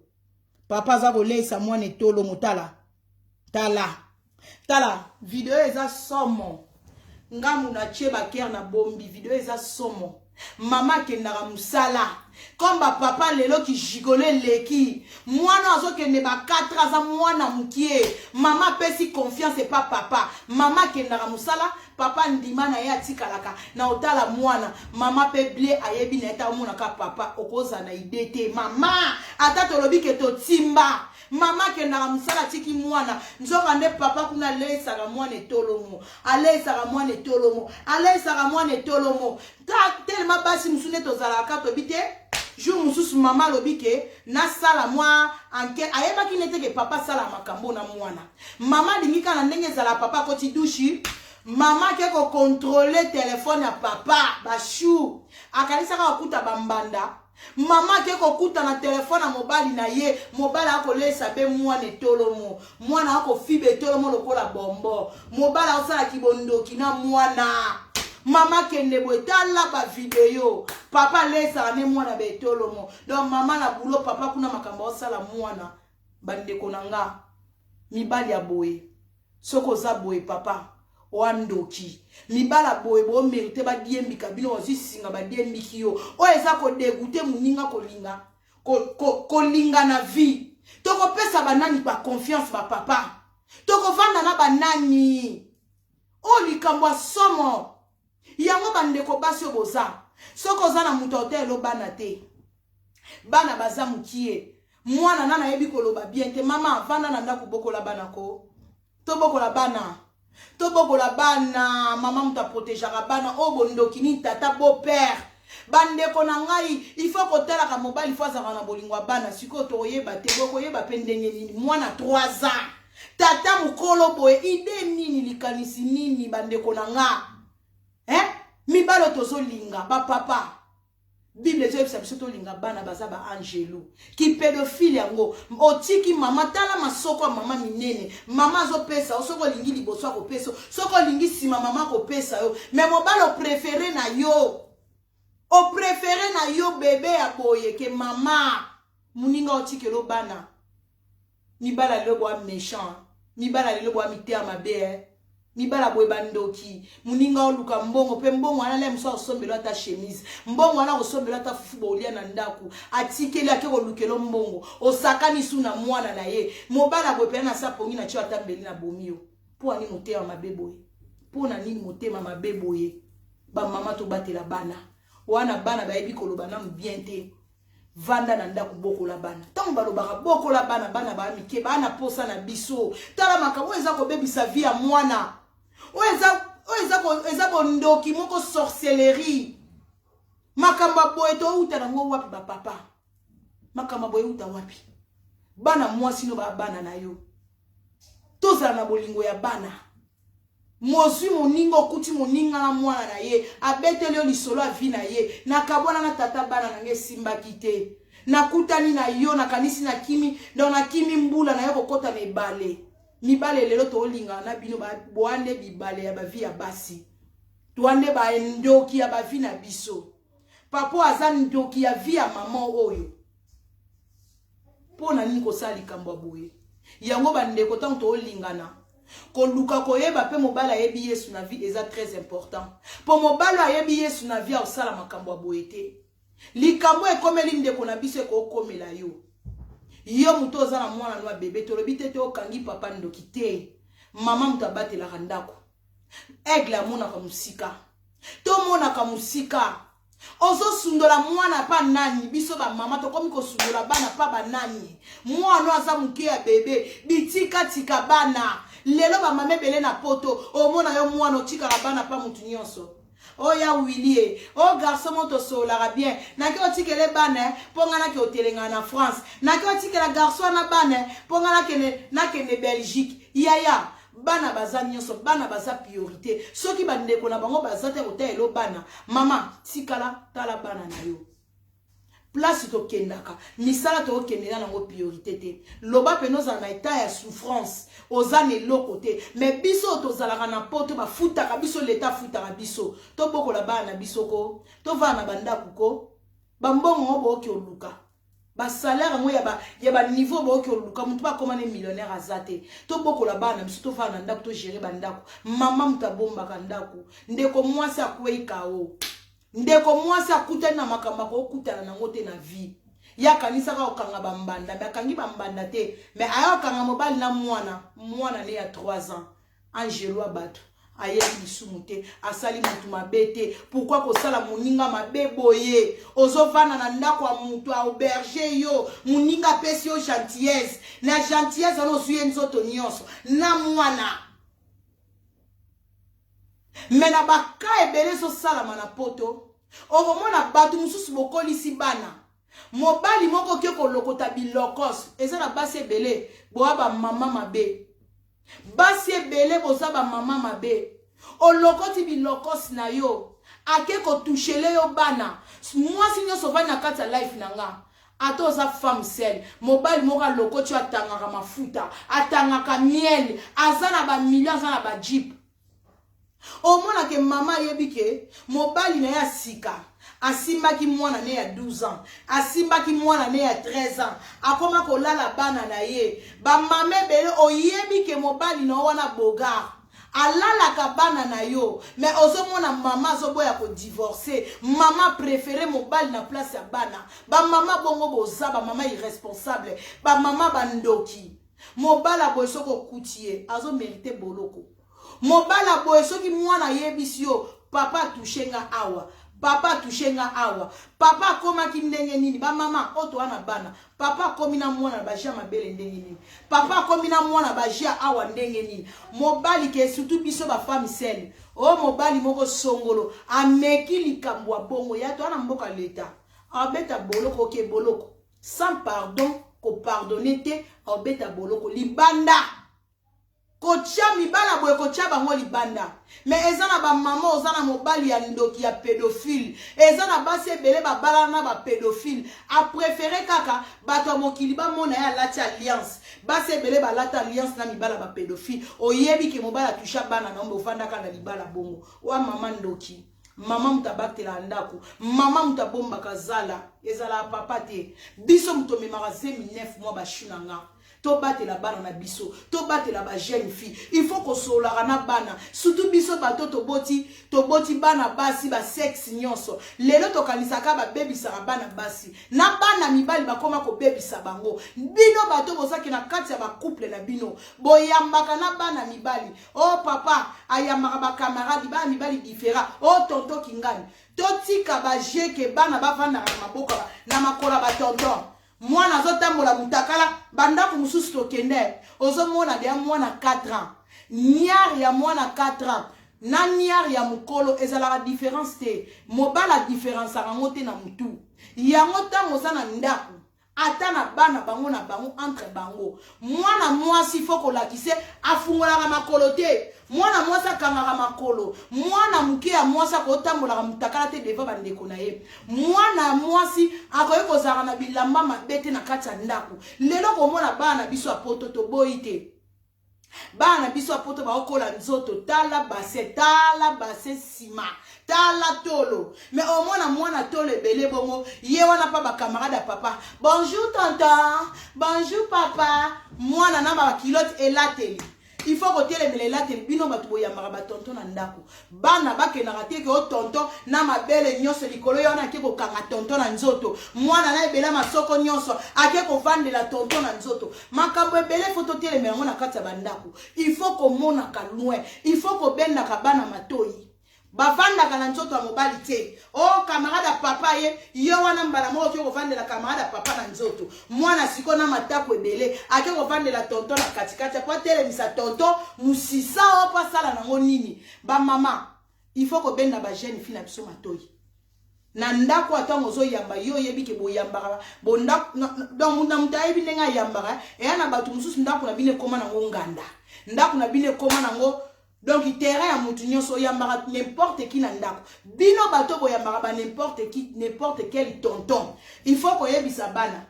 Papa za ko leisa mwana etolo mutala. Tala video eza somo. Ngamu na cheba ker na bombi video eza somo. Mama kendaka musala Comme papa lelo qui gigolait leki. Mwana azo kende ba 4 ans mwana mukie. Maman pesi confiance et pas papa. Maman kendara musala, papa ndima na ya tikalaka. Na otala mwana, maman pe blé ayebi na eta mona ka papa okoza na idete. Maman ata lobi ke to timba. Maman kendara musala tiki mwana. Nzoka nde papa kuna le saka mwana etolomo. Ale saka mwana etolomo. Ale saka mwana etolomo. Ta tellement basi musune to zalaka to bite. Jour mususu mama lobike na sala moi enquête ayeba ki nete ke papa sala makambo na mwana. Mama limika na ndenge zala papa koti douche. Mama ke ko contrôler téléphone ya papa bashu. Akalisa ka kuta bambanda. Mama ke ko kuta na téléphone na mobali na ye. Mobali ako lesa be mwana etolomo. Mwana ako fibe etolomo lokola bombo. Mobali osala kibondoki na mwana. Mama kende bwetala ba video. Papa lesa ne mwana betolomo. Donc mama na boulot papa kuna makamba osala mwana. Bande konanga. Mibali ya boye. Soko za boye papa. Wandoki. Mibala boye bo merite ba diembi kabino ozisinga ba diembi kiyo. O eza ko dégoûter muninga kolinga. Kolinga na vie. Toko pesa banani ba confiance ba papa. Toko vanda na banani. O likambwa somo. Yango bandeko basi oboza. Soko za na mutu otelo bana te. Bana baza mukie. Mwana nana yebi koloba bien te. Mama vanda na ndako bokola bana ko. To bokola bana. To bokola bana. Mama muta protégera bana. O bondoki ni tata beau père. Bandeko na ngai. Il faut kotela ka mobile. Il faut azaka na bolingwa bana. Siko to yeba te. Boko yeba pendenge nini. Mwana 3 ans. Tata mukolo boye. Ide nini likanisi nini bandeko na nga. Mibalo tozo linga ba papa. Bible zo ebisa biso to linga bana baza ba angelo. Ki pédophile yango. Otiki mama tala masoko mama minene. Mama zo pesa osoko lingi liboso ko pesa. Soko lingi sima mama ko pesa yo. Mais mobalo préféré na yo. O préféré na yo bébé ya boye ke mama. Muninga otiki lo bana. Mibala le boa méchant. Mibala le boa mité mabe. Mibala boy bandoki muninga oluka mbongo pe mbongo ana le mso osombelo ata chemise mbongo ana osombelo ata fufu bolia na ndaku atikeli ake kolukelo mbongo osakani suna mwana na ye mobala boy pe na sapongi na cho ata mbeli na bomio po ani motema mabeboye po na nini motema mabeboye ba mama to batela bana wana bana bayebi koloba na bien te vanda na ndaku bokola bana tango balobaka bokola bana bana ba mike bana posa na biso tala makambo eza ko bebisa vie ya mwana eza bondoki moko sorcellerie makamba boye to uta na ngo wapi ba papa makamba boye uta wapi bana mwasi no ba bana na yo toza na bolingo ya bana Mosu moningo kuti moninga na mwana na ye abeteli yo lisolo a vi na ye nakabona na tata bana na nge simba kite nakutani na yo nakanisi na kimi donc na kimi mbula na yo kokota na ebale mibale lelo to linga na bino ba boande bibale ya ba vi ya basi tuande ba ndoki ya ba vi na biso papo azan ndoki ya vi ya mama oyo pona nini ko sali kambwa boye yango bande ko tant to lingana ko luka ko yeba pe mobala yebi Yesu na vie eza très important po mobala yebi Yesu na vie osala makambo ya boyete likambo ekomeli ndeko na biso ko komela yo muto oza na mwana no bébé to lobite te okangi papa ndoki te mama mutabatela kandako aigle amona ka musika to mona ka musika ozo sundola mwana pa nani biso ba mama to komi ko sundola bana pa ba nani mwana aza muke ya bébé bitika tika bana lelo ba mama bele na poto omona yo mwana otika bana pa mutu nyonso oh ya Willie oh garçon moto sola bien naki otikele bana pongana ke otelenga na France naki otikela garçon na bana pongana ke na Belgique yaya bana baza nyonso bana baza priorité soki bandeko na bango baza te otelo bana mama tikala tala bana na yo place to kendaka misala to kendela nango priorité te loba penoza na état ya souffrance ozane lokote mais biso to zalaka na poto ba futaka biso l'état futaka biso to bokola bana biso ko to vana banda kuko ba mbongo bo ki oluka ba salaire mo ya ba niveau bo ki oluka mutu ba koma ne millionnaire azate to bokola bana biso to vana ndako to gérer bandako mama mutabomba kandako ndeko mwasi akwei kao ndeko mwasi akutani na makamba ko kutana nango te na vie ya kanisa ka okanga bambanda mais akangi bambanda te mais ayo kanga mobali na mwana ne ya 3 ans Angelo abato ayebi lisumu te asali mutu mabe te pourquoi kosala moninga mabe boye ozovana na ndako ya mutu a auberger yo moninga pesi yo gentillesse na gentillesse ano suye nzoto nyonso na mwana mais na baka ebele so salama na poto okomona bato mususu bokolisi bana mobali moko ke kolokota bilokos eza na basi ebele boa ba mama mabe basi ebele boza ba mama mabe olokoti bilokos na yo ake kotushele yo bana mwasi nyonso vani na kati ya life na nga ata oza femme seule mobali moko alokoti yo atangaka mafuta atangaka miel aza na bamilio aza na bajip omona ke mama yebi ke mobali na ye asika asimbaki mwana ne ya 12 ans asimbaki mwana ne ya 13 ans akoma kolala bana na ye bamame bele oyebi ke mobali na wana bogar alalaka bana na yo mais ozomona mama azoboya ko divorcer mama préféré mobali na place ya bana bamama bongo boza bamama irresponsable bamama bandoki mobala boye soko kutie azo mérité boloko mobala boye soki mwana yebisi yo papa touchenga awa papa touchenga awa papa koma ki ndenge nini ba mama oto wana bana papa komi na mwana bajia mabele ndenge nini papa komi na mwana bajia awa ndenge nini mobali ke surtout biso ba femme seule o mobali moko songolo ameki likambo bongo ya to wana mboka leta abeta boloko ke boloko sans pardon ko pardonner te abeta boloko libanda kocha mibala boye kocha bango libanda mais ezana ba mama ozana mobali ya ndoki ya pédophile ezana basi ebele babala na ba pédophile a préféré kaka bato mokili ba mona ya lati alliance basi ebele balata alliance na mibala ba pédophile oyebi ke mobala tusha bana na ombo fanda kana libala bongo wa mama ndoki mama mutabaktela ndako mama mutabomba kazala ezala papa te biso mutomemaka 9 mois bashuna nga to batela bana na biso to batela ba jeune fille il faut ko solaka na bana surtout biso bato to boti bana basi ba sexe nyonso lelo to kanisaka ba bebisa bana basi na bana mibali bakoma ko bebisa bango bino bato bosaki na kati ya ba couple na bino boyambaka na bana mibali oh papa ayamaka ba camarade ba mibali différent oh tonto kingani to tika ba jeke bana bavanda na maboka na makola ba tonton mwana azotambola mutakala bandako mususu tokende ozomona de mwana 4 ans niar ya mwana 4 ans na niar ya mukolo ezala différence te mobala différence rango te na mutu yango tango sana ndako ata na bana bango na bango entre bango mwana mwasi foko lakise afungola makolo te mwana mwasi akangaka makolo mwana muke ya mwasi akotambola mutakala te deva bandeko na ye mwana mwasi akoye kozala na bilamba mabete na kati ya ndako lelo komona bana biso apoto to boyi te bana biso apoto baokola nzoto tala base sima tala tolo mais au moins mwana tolo ebele bongo ye wana pa ba camarade papa bonjour tonton bonjour papa mwana na ba kilote elateli il faut que tu les lattes bino batu boyamaka ba tonton na ndako bana bakenaka te ke o tonton na mabele nyonso likolo yo na ke ko kanga tonton na nzoto mwana na ebela masoko nyonso ake ko vandela tonton na nzoto makambo ebele faut tele melango na kati ya bandako il faut ko mona ka loin il faut ko benda ka bana matoi bavanda kana nzoto ya mobali te oh camarade papa ye wana mbala moko ke ko vandela camarade papa na nzoto mwana siko na matako ebele ake ko vandela tonton na katikati kwa tele misa tonton musisa o pa sala nango nini ba mama il faut ko benda ba jeune fille na biso matoi na ndako atango zo yamba yo yebi ke boyambaka bonda donc na mutayebi ndenga yambaka e na batu mususu ndako na bine koma na nganda ndako na bine koma nango donc terrain ya mutu nyonso yambaka n'importe qui na ndako bino bato boyambaka ba n'importe quel tonton il faut ko yebisa bana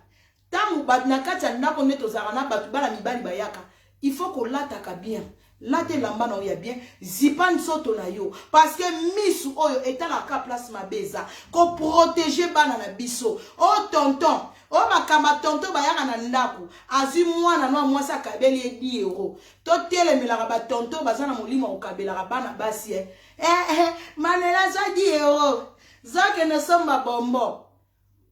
tamu bat na kati ya ndako neto zara na batu bana mibali bayaka il faut ko lataka bien late lamba na oya bien zipa nsoto na yo parce que misu oyo etalaka place mabeza ko protéger bana na biso oh tonton o makamba tonton bayaka na ndako azwi mwana no mwasi akabeli 10 euros to telemelaka ba tonton bazana molimo okabelaka bana basi manela za 10 euros zake ne somba bombo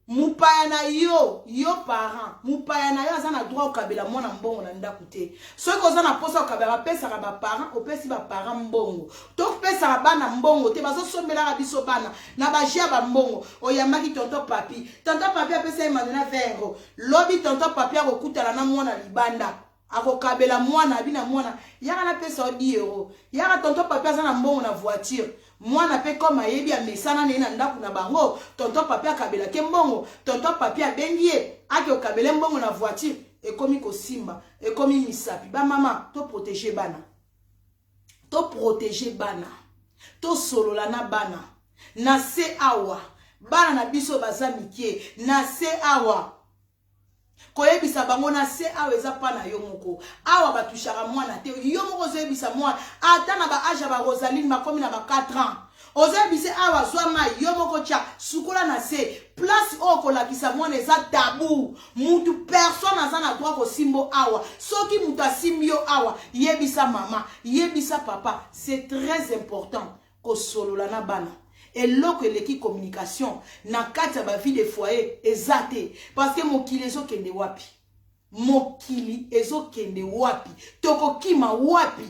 mupaya na yo parent mupaya na yo azana droit okabela mwana mbongo na ndaku te soki oza na posa okabela bapesaka baparent opesi baparent mbongo topesaka bana mbongo te bazosombelaka biso bana na bajia bambongo oyambaki tonton papi apesa ye madona 20 euros lobi tonton papi akokutana na mwana libanda akokabela mwana abina mwana yaka na pesa 10 euros yaka tonton papi aza na mbongo na voiture mwana pe comme ayebi amesana na ndaku na bango tonton papi akabela ke mbongo tonton papi abengi ye ake okabele mbongo na voiture ekomi kosimba ekomi misapi ba mama to protéger bana to solola na bana na se awa bana na biso baza mikie na se awa koyebisa bango na se awa eza pa na yo moko awa batushaka mwana te yo moko ozoyebisa mwana ata na baage ba Rosaline bakomi na ba 4 ans ozoyebise awa zwa mai yo moko tia sukola na se place oyo kolakisa mwana eza tabu mutu personne aza na droit kosimbo awa soki mutu asimbi yo awa yebisa mama yebisa papa c'est très important kosolola na bana eloko eleki communication na kati ya ba vie de foyer ezate parce que mokili ezokende wapi tokokima wapi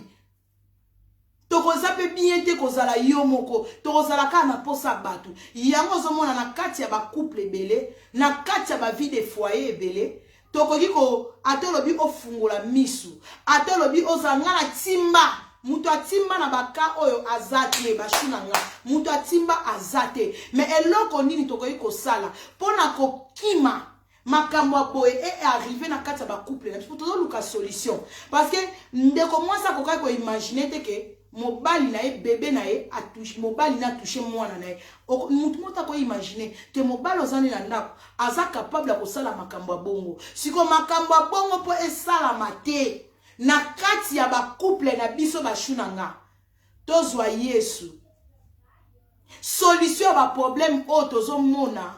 tokoza pe bien te kozala yo moko tokozala ka na posa bato yango zomona na kati ya ba couple ebele na kati ya ba vie de foyer ebele tokoki ko atolobi ofungola misu atolobi ozangala timba mutu atimba na baka oyo azate bashunanga mutu atimba azate mais eloko nini tokoki kosala pona kokima makambo boye et arriver na kati ya ba couple na biso tozoluka solution parce que ndeko mwasa kokai ko imaginer te ke mobali na ye bébé na ye atouche mobali na toucher mwana na ye mutu mota ko imaginer ke mobali ozani na ndako aza capable ya kosala makambo bongo siko makambo bongo po esala mate na kati ya ba couple na biso bashunanga tozwa Yesu solution ba problème o tozomona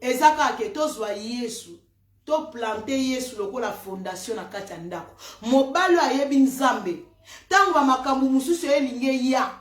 ezaka ke tozwa Yesu to planter Yesu lokola fondation na kati ya ndako mobali ayebi nzambe tango ba makambo mususu elinge ya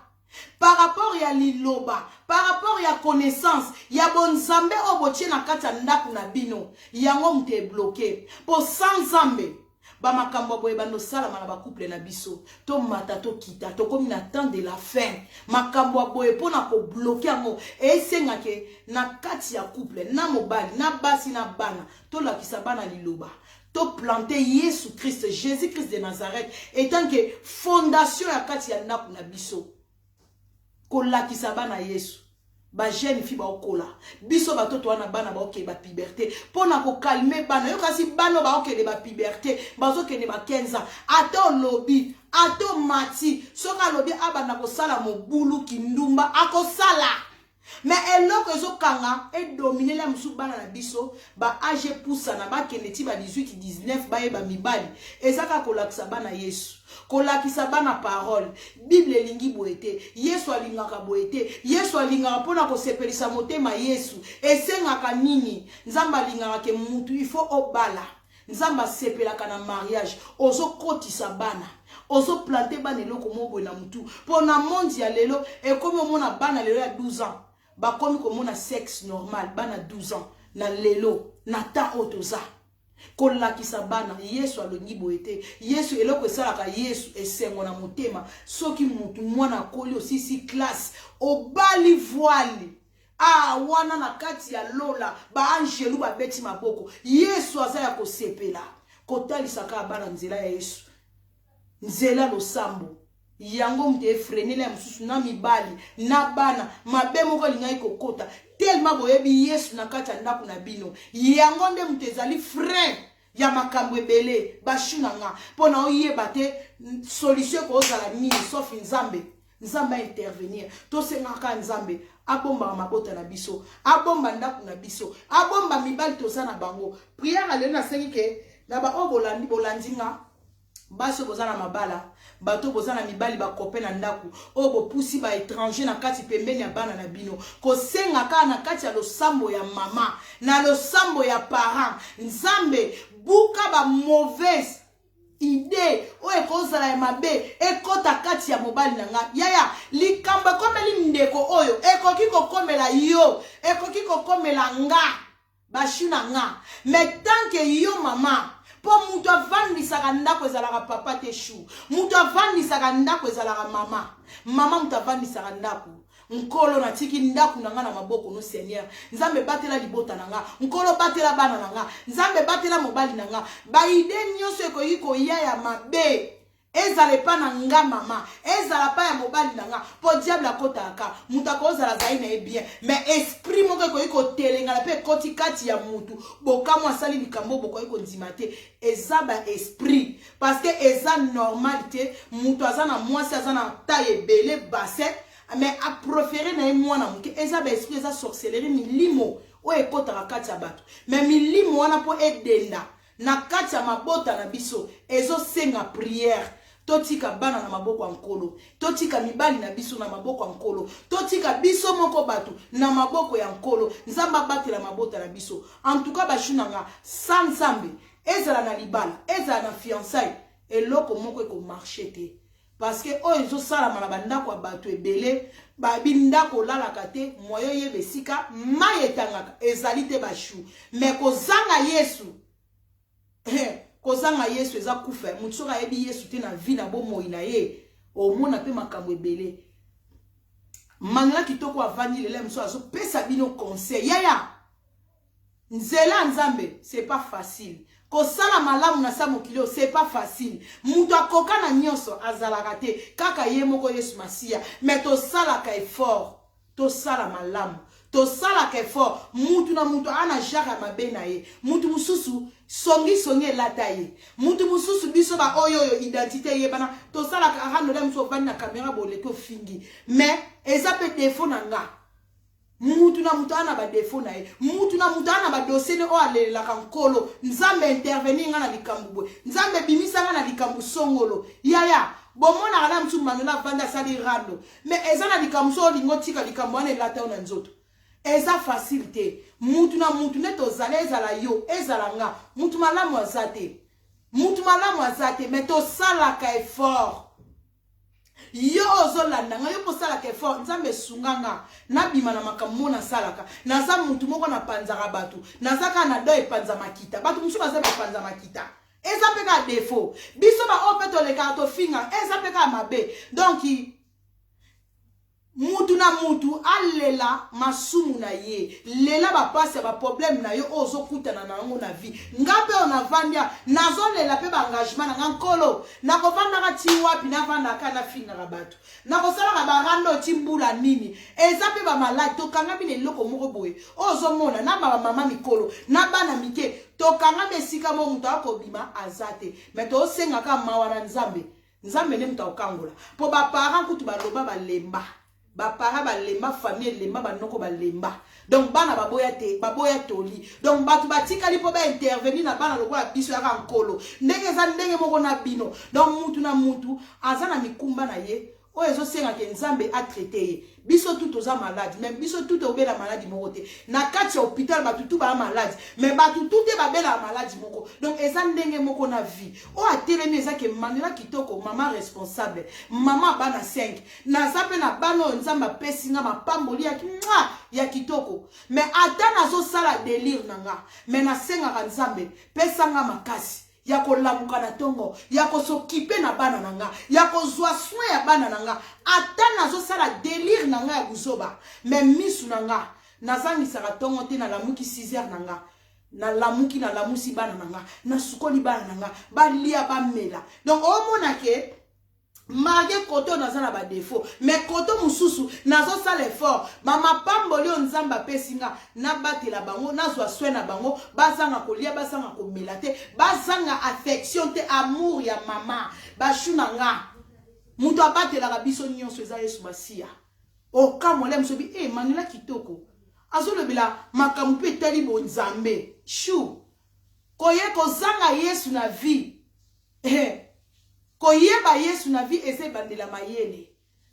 par rapport ya liloba par rapport ya connaissance ya bonzambe obotie na kati ya ndako na bino yango mte bloqué pour sans nzambe ba makambo boye bando sala na ba couple na biso to mata to kita to komi na temps de la fin makambo boye pona ko bloquer ngo esenga ke na kati ya couple na mobali na basi na bana to lakisa bana liloba to planter Yesu Christ Jésus Christ de Nazareth étant que fondation ya kati ya ndako na biso ko lakisa bana Yesu ba jeune fille ba okola biso batoto wana bana ba oke ba puberté pona ko calmer bana yo kasi bana ba oke de ba puberté bazo ke ne ba 15 ans ato lobby ato mati soka lobby abana ko sala mobulu kindumba akosala mais eloko ezokanga e dominer la musu bana na biso ba age poussa na ba keneti ba 18 19 ba eba mibali ezaka ko lakisa bana Yesu kolakisa bana parole Bible elingi boete Yesu alingaka boete Yesu alingaka pona ko sepelisa motema Yesu esengaka nini nzamba alingaka ke mutu il faut obala nzamba sepelaka na mariage ozo kotisa bana ozo planter bana eloko mobo na mutu pona monde ya lelo ekomi omona bana lelo ya 12 ans bakomi komona sexe normal bana 12 ans na lelo na ta otoza kolakisa bana Yesu alongi boete Yesu eloko esalaka Yesu esengo na motema soki mutu mwana koli osisi classe obali voile wana na kati ya lola ba angelu ba beti maboko Yesu azaya kosepela kotalisaka bana nzela ya Yesu nzela losambo yango mte frenele ya mususu na mibali na bana mabe moko lingai kokota tellement boyebi Yesu na kati ya ndako na bino yango nde mtezali frein ya makambo ebele bashunanga pona oyeba te solution ko ozala nini sauf nzambe intervenir to sengaka nzambe abomba mabota na biso abomba ndako na biso abomba mibali toza na bango prière ale na sengi ke na ba bolandinga baso bozana mabala bato bozana mibali ba copain na ndaku o bo pusi ba étranger na kati pembeni ya bana na bino ko senga ka na kati ya losambo ya mama na losambo ya parent nzambe buka ba mauvaise idée o ekozala ya mabe ekota kati ya mobali na nga yaya likambo ekomeli ndeko oyo ekoki kokomela yo ekoki kokomela nga bashu na nga mais tant que yo mama po mutu avandisaka ndako ezalaka papa te shu mutu avandisaka ndako ezalaka mama mutu avandisaka ndako nkolo na tiki ndaku na nga na maboko no Seigneur nzambe batela libota na nga nkolo batela bana na nga nzambe batela mobali na nga ba ide nyonso ekoki koya ya mabe ezale pa na nga mama ezala pa ya mobali na nga po diable akotaka mutu akozala zai na ye bien mais esprit moko ekoki kotelengana pe ekoti kati ya mutu bokamwa asali likambo bokoki kondima te eza ba esprit parce que eza normal te mutu aza na mwasi aza na taille ebele bassin mais a proféré na mwana muke eza ba esprit eza sorcellerie milimo o ekotaka kati ya bato mais milimo wana po edenda na kati ya mabota na biso ezo senga prière totika bana na maboko ya nkolo totika mibali na biso na maboko ya nkolo totika biso moko bato na maboko ya nkolo nzamba batela mabota na biso en tout cas bashunanga sans nzambe ezala na libala ezala na fiançailles eloko moko eko marché te parce que oyo ezosalama na bandako ya bato ebele babindako olalaka te moyo yeba esika mai etangaka ezali te bashu mais kozanga yesu kozanga yesu eza kufa mutu soki ayebi yesu te na vi na bomoi na ye omona mpe makambo ebele mangela kitoko avandi lelo mosusu azopesa bino conseil yaya nzela nzambe c'est pas facile kosala malamu na sa mokili c'est pas facile mutu akoka na nyonso azalaka te kaka ye moko yesu masiya mais tosalaka effort tosala malamu tosalaka effort mutu na mutu ana jare ya mabe na ye mutu mususu songi elata ye mutu mususu biso ba oyo identité ye bana tosalaka aranole musu ovandi na caméra boleke ofingi mais eza pe défaut na nga mutu na mutu ana ba défaut na ye mutu na mutu ana ba dossier o alelaka nkolo nzambe intervenir nga na likambo bwe nzambe bimisa nga na likambo songolo yaya bomona kana mutu manela vanda sali rando mais eza na likambo so lingo tika likambo wana elata na nzoto eza facile te mutu na mutu ne tozala ezala yo ezala nga mutu malamu azate mais tosalaka effort yo ozolanda nga yo kosalaka effort nzambe sunganga nabima na makambo na salaka naza mutu moko na panzaka bato nazaka na do epanza makita bato musu baza epanza makita eza pe ka défaut biso ba opeto le karto finga eza pe ka mabe donc mutu na mutu alela masumu na ye lela ba passe ba problème na yo ozo kutana na ngo na vie ngape ona vandia nazo lela pe ba engagement na nkolo na ko vanda ka ti wapi na vanda ka na finga ka bato na ko sala ka ba rando ti mbula nini eza pe ba malade to kanga bile loko moko boye ozo mona na ba mama mikolo na bana mike to kanga besika mo mutu akobima azate mais to senga ka mawana nzambe ne mutu okangola po ba parents kutu ba loba ba lemba ba para ba lemba famille lemba ba noko ba lemba donc bana baboya toli donc batu batikali po ba intervenir na bana lokola biso ya nkolo ndenge za ndenge moko na bino donc mutu na mutu azana mikumba na ye o ezo senga ke nzambe a traité biso tout oza malade même biso tout obela malade moko te na kati ya hôpital batu tout ba malade mais batu tout te babela malade moko donc eza ndenge moko na vie o atelemi eza ke manela kitoko mama responsable mama bana 5 na zape na bano nzamba pesinga mapamboli ya kitoko mais ata nazo sala délire nanga mais na senga ka nzambe pesanga makasi ya kolamuka na tongo ya kosokipe na bana nanga ya kozwa soin ya bana nanga ata nazo sala délire nanga ya buzoba mais misu nanga nazangisaka tongo te na lamuki 6h nanga na lamusi bana nanga na sukoli bana nanga balia bamela donc omona ke malgré koto nazana ba défaut mais koto mususu nazo sala effort mama pamboli nzamba pesinga na batela bango nazwa soin na bango bazanga kolia bazanga komela te bazanga affection te amour ya mama bashuna nga muto abatela ka biso nyonso eza Yesu Masiya okamole msobi manila kitoko azolobela makambo pe tali bo nzambe shu koye kozanga Yesu na vie koyeba Yesu na vie eze bandela mayele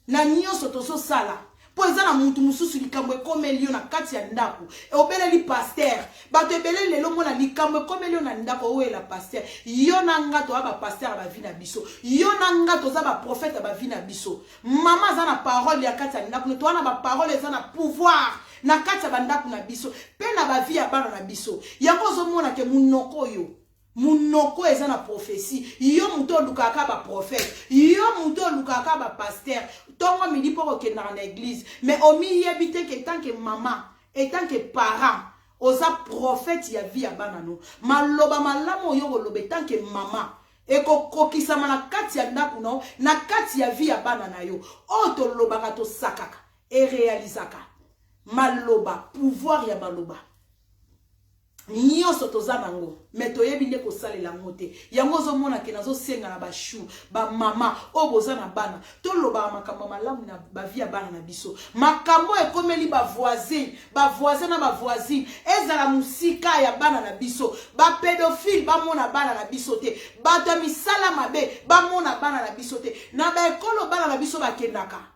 na nyonso tozo sala po eza na mutu mususu likambo ekomeli yo na kati ya ndako obeleli pasteur bato ebele lelo mona likambo ekomeli yo na ndako oyela pasteur yo na nga toza bapasteur bavi na biso yo na nga toza baprofete bavi na biso mama aza na parole ya kati ya ndako toza na baparole eza na pouvoir na kati ya bandako na biso mpe na bavi ya bana na biso yango ozomona ke munoko oyo munoko eza na prophétie yo muto olukaka ba prophète yo muto olukaka ba pasteur tongo midi po kokendaka na église mais omiyebi te ke tant que maman et tant que parent oza prophète ya vie ya bana no maloba malamu oyo koloba tant que maman ekokokisama na kati ya ndako no na kati ya vie ya bana na yo oyo tolobaka tosakaka erealizaka maloba pouvoir ya maloba nyonso toza nango me toyebi nde kosalela yango te yango ozomona ke nazosenga na bashu bamama oyo boza na bana tolobaka makambo malamu na bavi ya bana na biso makambo ekomeli bavoisin na bavoisine ezala mosika ya bana na biso bapédophile bamona bana na biso te bato ya misala mabe bamona bana na biso te na baekolo bana na biso bakendaka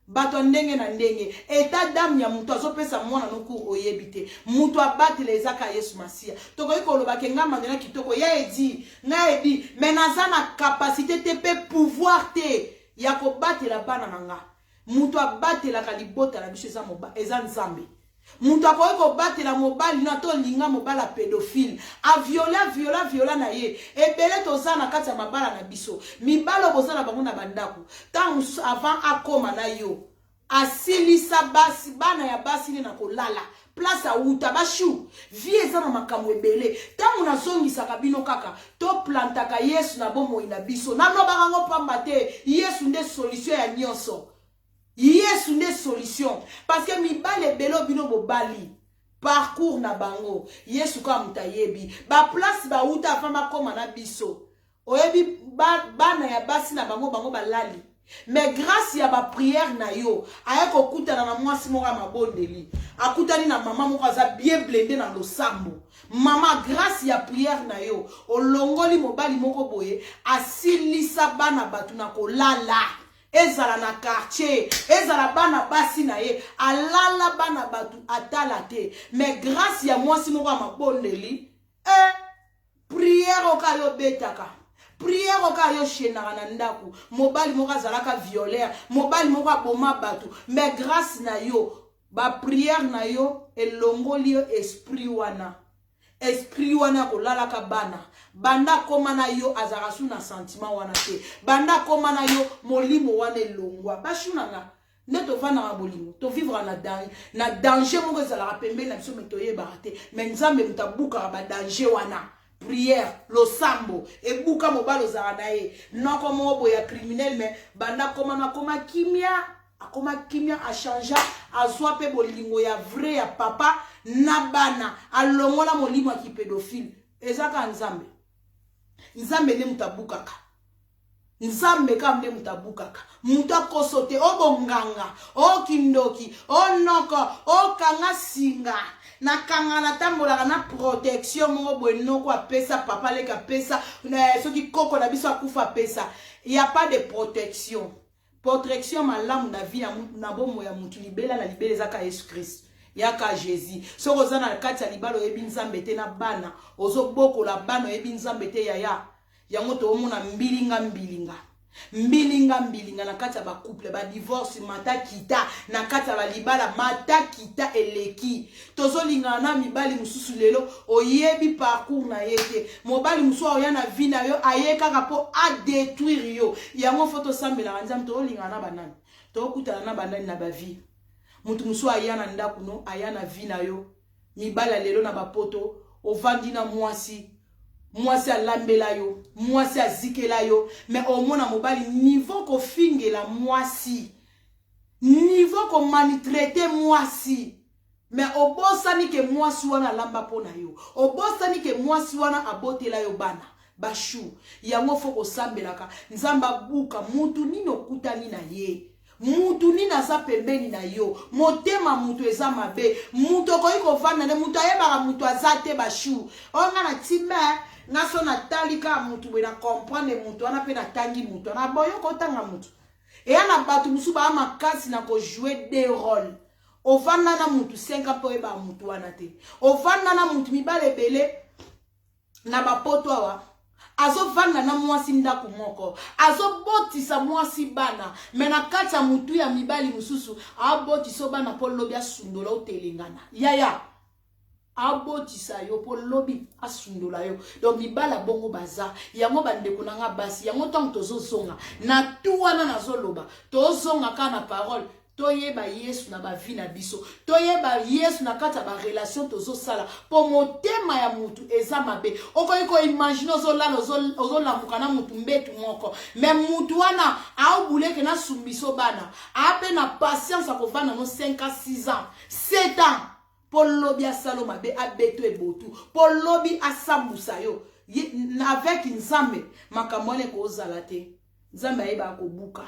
bato ndenge na ndenge eta dame ya mutu azopesa mwana noku oyebi te mutu abatela ezaka Yesu Masia tokoki koloba ke ngamba ndena kitoko ya edi na ebi mais naza na capacité te pe pouvoir te ya kobatela bana nanga mutu abatelaka libota na biso eza nzambe mutu akoki kobatela mobali na to linga mobala pédophile aviola na ye ebele toza na kati ya mabala na biso mibalo boza na bango na bandako tant avant akoma na yo asilisa basi bana ya basi na kolala place auta bashu vie eza na makambo ebele tango nazongisaka bino kaka to plantaka Yesu na bomoi na biso nalobaka ngo pamba te Yesu nde solution ya nyonso Yesu nde solution parce que mibale belo bino bobali parcours na bango Yesu ka mutayebi ba place ba uta afamba koma na biso oyebi bana ya basi na bango balali mais grâce ya ba prière na yo ayeko kutana na mwasi moko mabondeli akutani na mama moko aza bien blindé na losambo mama grâce ya prière na yo olongoli mobali moko boye asilisa bana batu na kolala ezala na quartier ezala bana basi na ye alala bana batu atala te mais grâce ya mwasi moko mabondeli prière okayo betaka prière okayo shenaka na ndako mobali moko azalaka violeur mobali moko aboma batu mais grâce na yo ba prière na yo elongoli yo esprit wana kolalaka bana banda koma na yo azaka su na sentiment wana te banda koma na yo molimo wana elongwa bashunanga nde tovandaka bolimo tovivre na danger moko ezalaka pembeni na biso me toyebaka te mais nzambe moto abukaka badanger wana prière losambo ebuka mobali ozalaka na ye noko moko boye ya criminel mais banda koma na akoma kimia achangea azwa pe bolingo ya vrai ya papa na bana alongola molimo ya kipédophile ezaka nzambe ne mutabukaka nzambe kam ne mutabukaka mutu akosote obonganga okindoki onoko okanga singa na kanga na tambolaka na protection moko boye noko apesa papa leka apesa soki koko na biso akufa apesa y a pas de protection malamu na vie na bomo ya mutu libela na libela ezaka Yesu Christ yaka Jésus soko za na kati ya libalo yebi nzambe te na bana ozobokola bana yebi nzambe te yaya yango to omona mbilinga na kati ya ba couple ba divorce mata kita na kati ya ba libala mata kita eleki tozolinga na mibali mususu lelo oyebi parcours na yete mobali musu oya na vie na yo ayeka po a détruire yo yango photo sambela nzambe tolinga na banani tokutana na banani na ba vie mutu musu aya na ndako no aya na vie na yo mibala lelo na bapoto ovandi na mwasi alambela yo mwasi azikela yo mais omona mobali niveau ko fingela mwasi niveau ko maltraiter mwasi mais obosani ke mwasi wana lamba pona yo obosani ke mwasi wana abotela yo bana bashu yango foko sambelaka nzamba buka mutu nino kutani na ye mutu nina za pembeni na yo motema mutu eza mabe mutu okoki kovanda ne mutu ayebaka mutu azate bashu onga na timba ngaso na talika mutu bwe na comprendre mutu wana pe na tangi mutu na boyo kotanga mutu Et à la batu musuba ma kasi na ko jouer des rôles. Ovanda na mutu 5 ans poeba mutu wana te. Ovanda na mutu mibale bele na bapoto awa. Azo vanda na mwasi ndaku moko. Azo botisa mwasi bana. Mena kacha mutu ya mibali mususu. A botiso bana po lobi asundola utelengana. Yaya. A botisa yo po lobi asundola yo. Donc mibala bongo baza. Yango bandeko nanga basi. Yango tang tozo zonga. Na tuwana na zoloba. Tozo zonga ka na parole. Toyeba Yesu na ba vie na biso. Toyeba Yesu na kata ba relation tozo sala. Po motema ya mutu eza mabe. Oko imagine ozo lamuka na mutu mbetu moko. Me mutu wana aobuleke na sumbiso bana. Ape na patience akovana no 5 à 6 ans. 7 ans. Po lobi asalo mabe abeto ebotu. Po lobi asambusa yo. Avec nzambe makamone ko ozala te. Nzambe ayeba akobuka.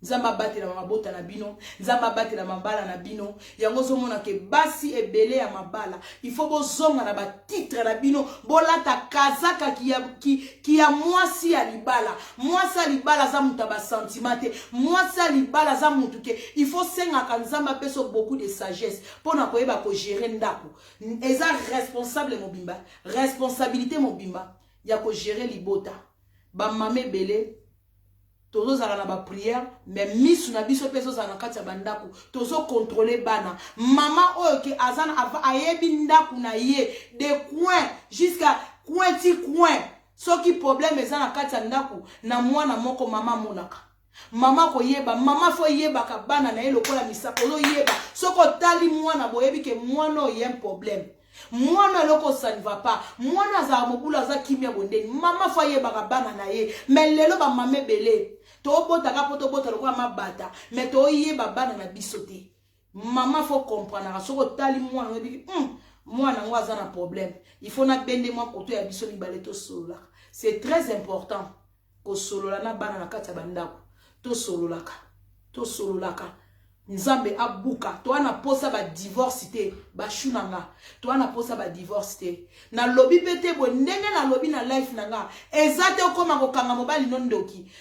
Nzamba batela mabota na bino, nzamba batela mabala na bino, yango zomona ke basi ebele ya mabala. Il faut bozonga na ba titre na bino, bolata kazaka ki ya mwasi ya libala. Mwasi ya libala za muta ba sentimate, mwasi ya libala za mutu ke. Il faut senga ka nzamba peso beaucoup de sagesse pona koyeba ko gérer ndako. Eza responsable mobimba, responsabilité mobimba ya ko gérer libota. Ba mame bele tozo zala na ba prière mais misu na biso peso za na kati ya bandako tozo contrôler bana mama oyo ke azana ayebi ndaku na ye de coin jusqu'à coin soki problème eza na kati ya ndaku na mwana moko mama monaka mama ko yeba mama fo yeba ka bana na ye lokola misako lo yeba soko tali mwana boyebi ke mwana oyo un problème mwana loko ça ne va pas mwana za mobula za kimia bondeni mama fo yeba ka bana na ye mais lelo ba mame belé to bota ka poto bota lokwa mabata mais to yeba bana na bisote mama faut comprendre soko tali mwana webi mwana ngwaza na problème il faut na bende moi koto ya biso libale to solola c'est très important ko solola na bana na kati ya bandako to sololaka nzambe abuka to ana posa ba divorce te ba shunanga to ana posa ba divorce te na lobi pete bo ndenge na lobi na life nanga ezate okoma kokanga mobali nondoki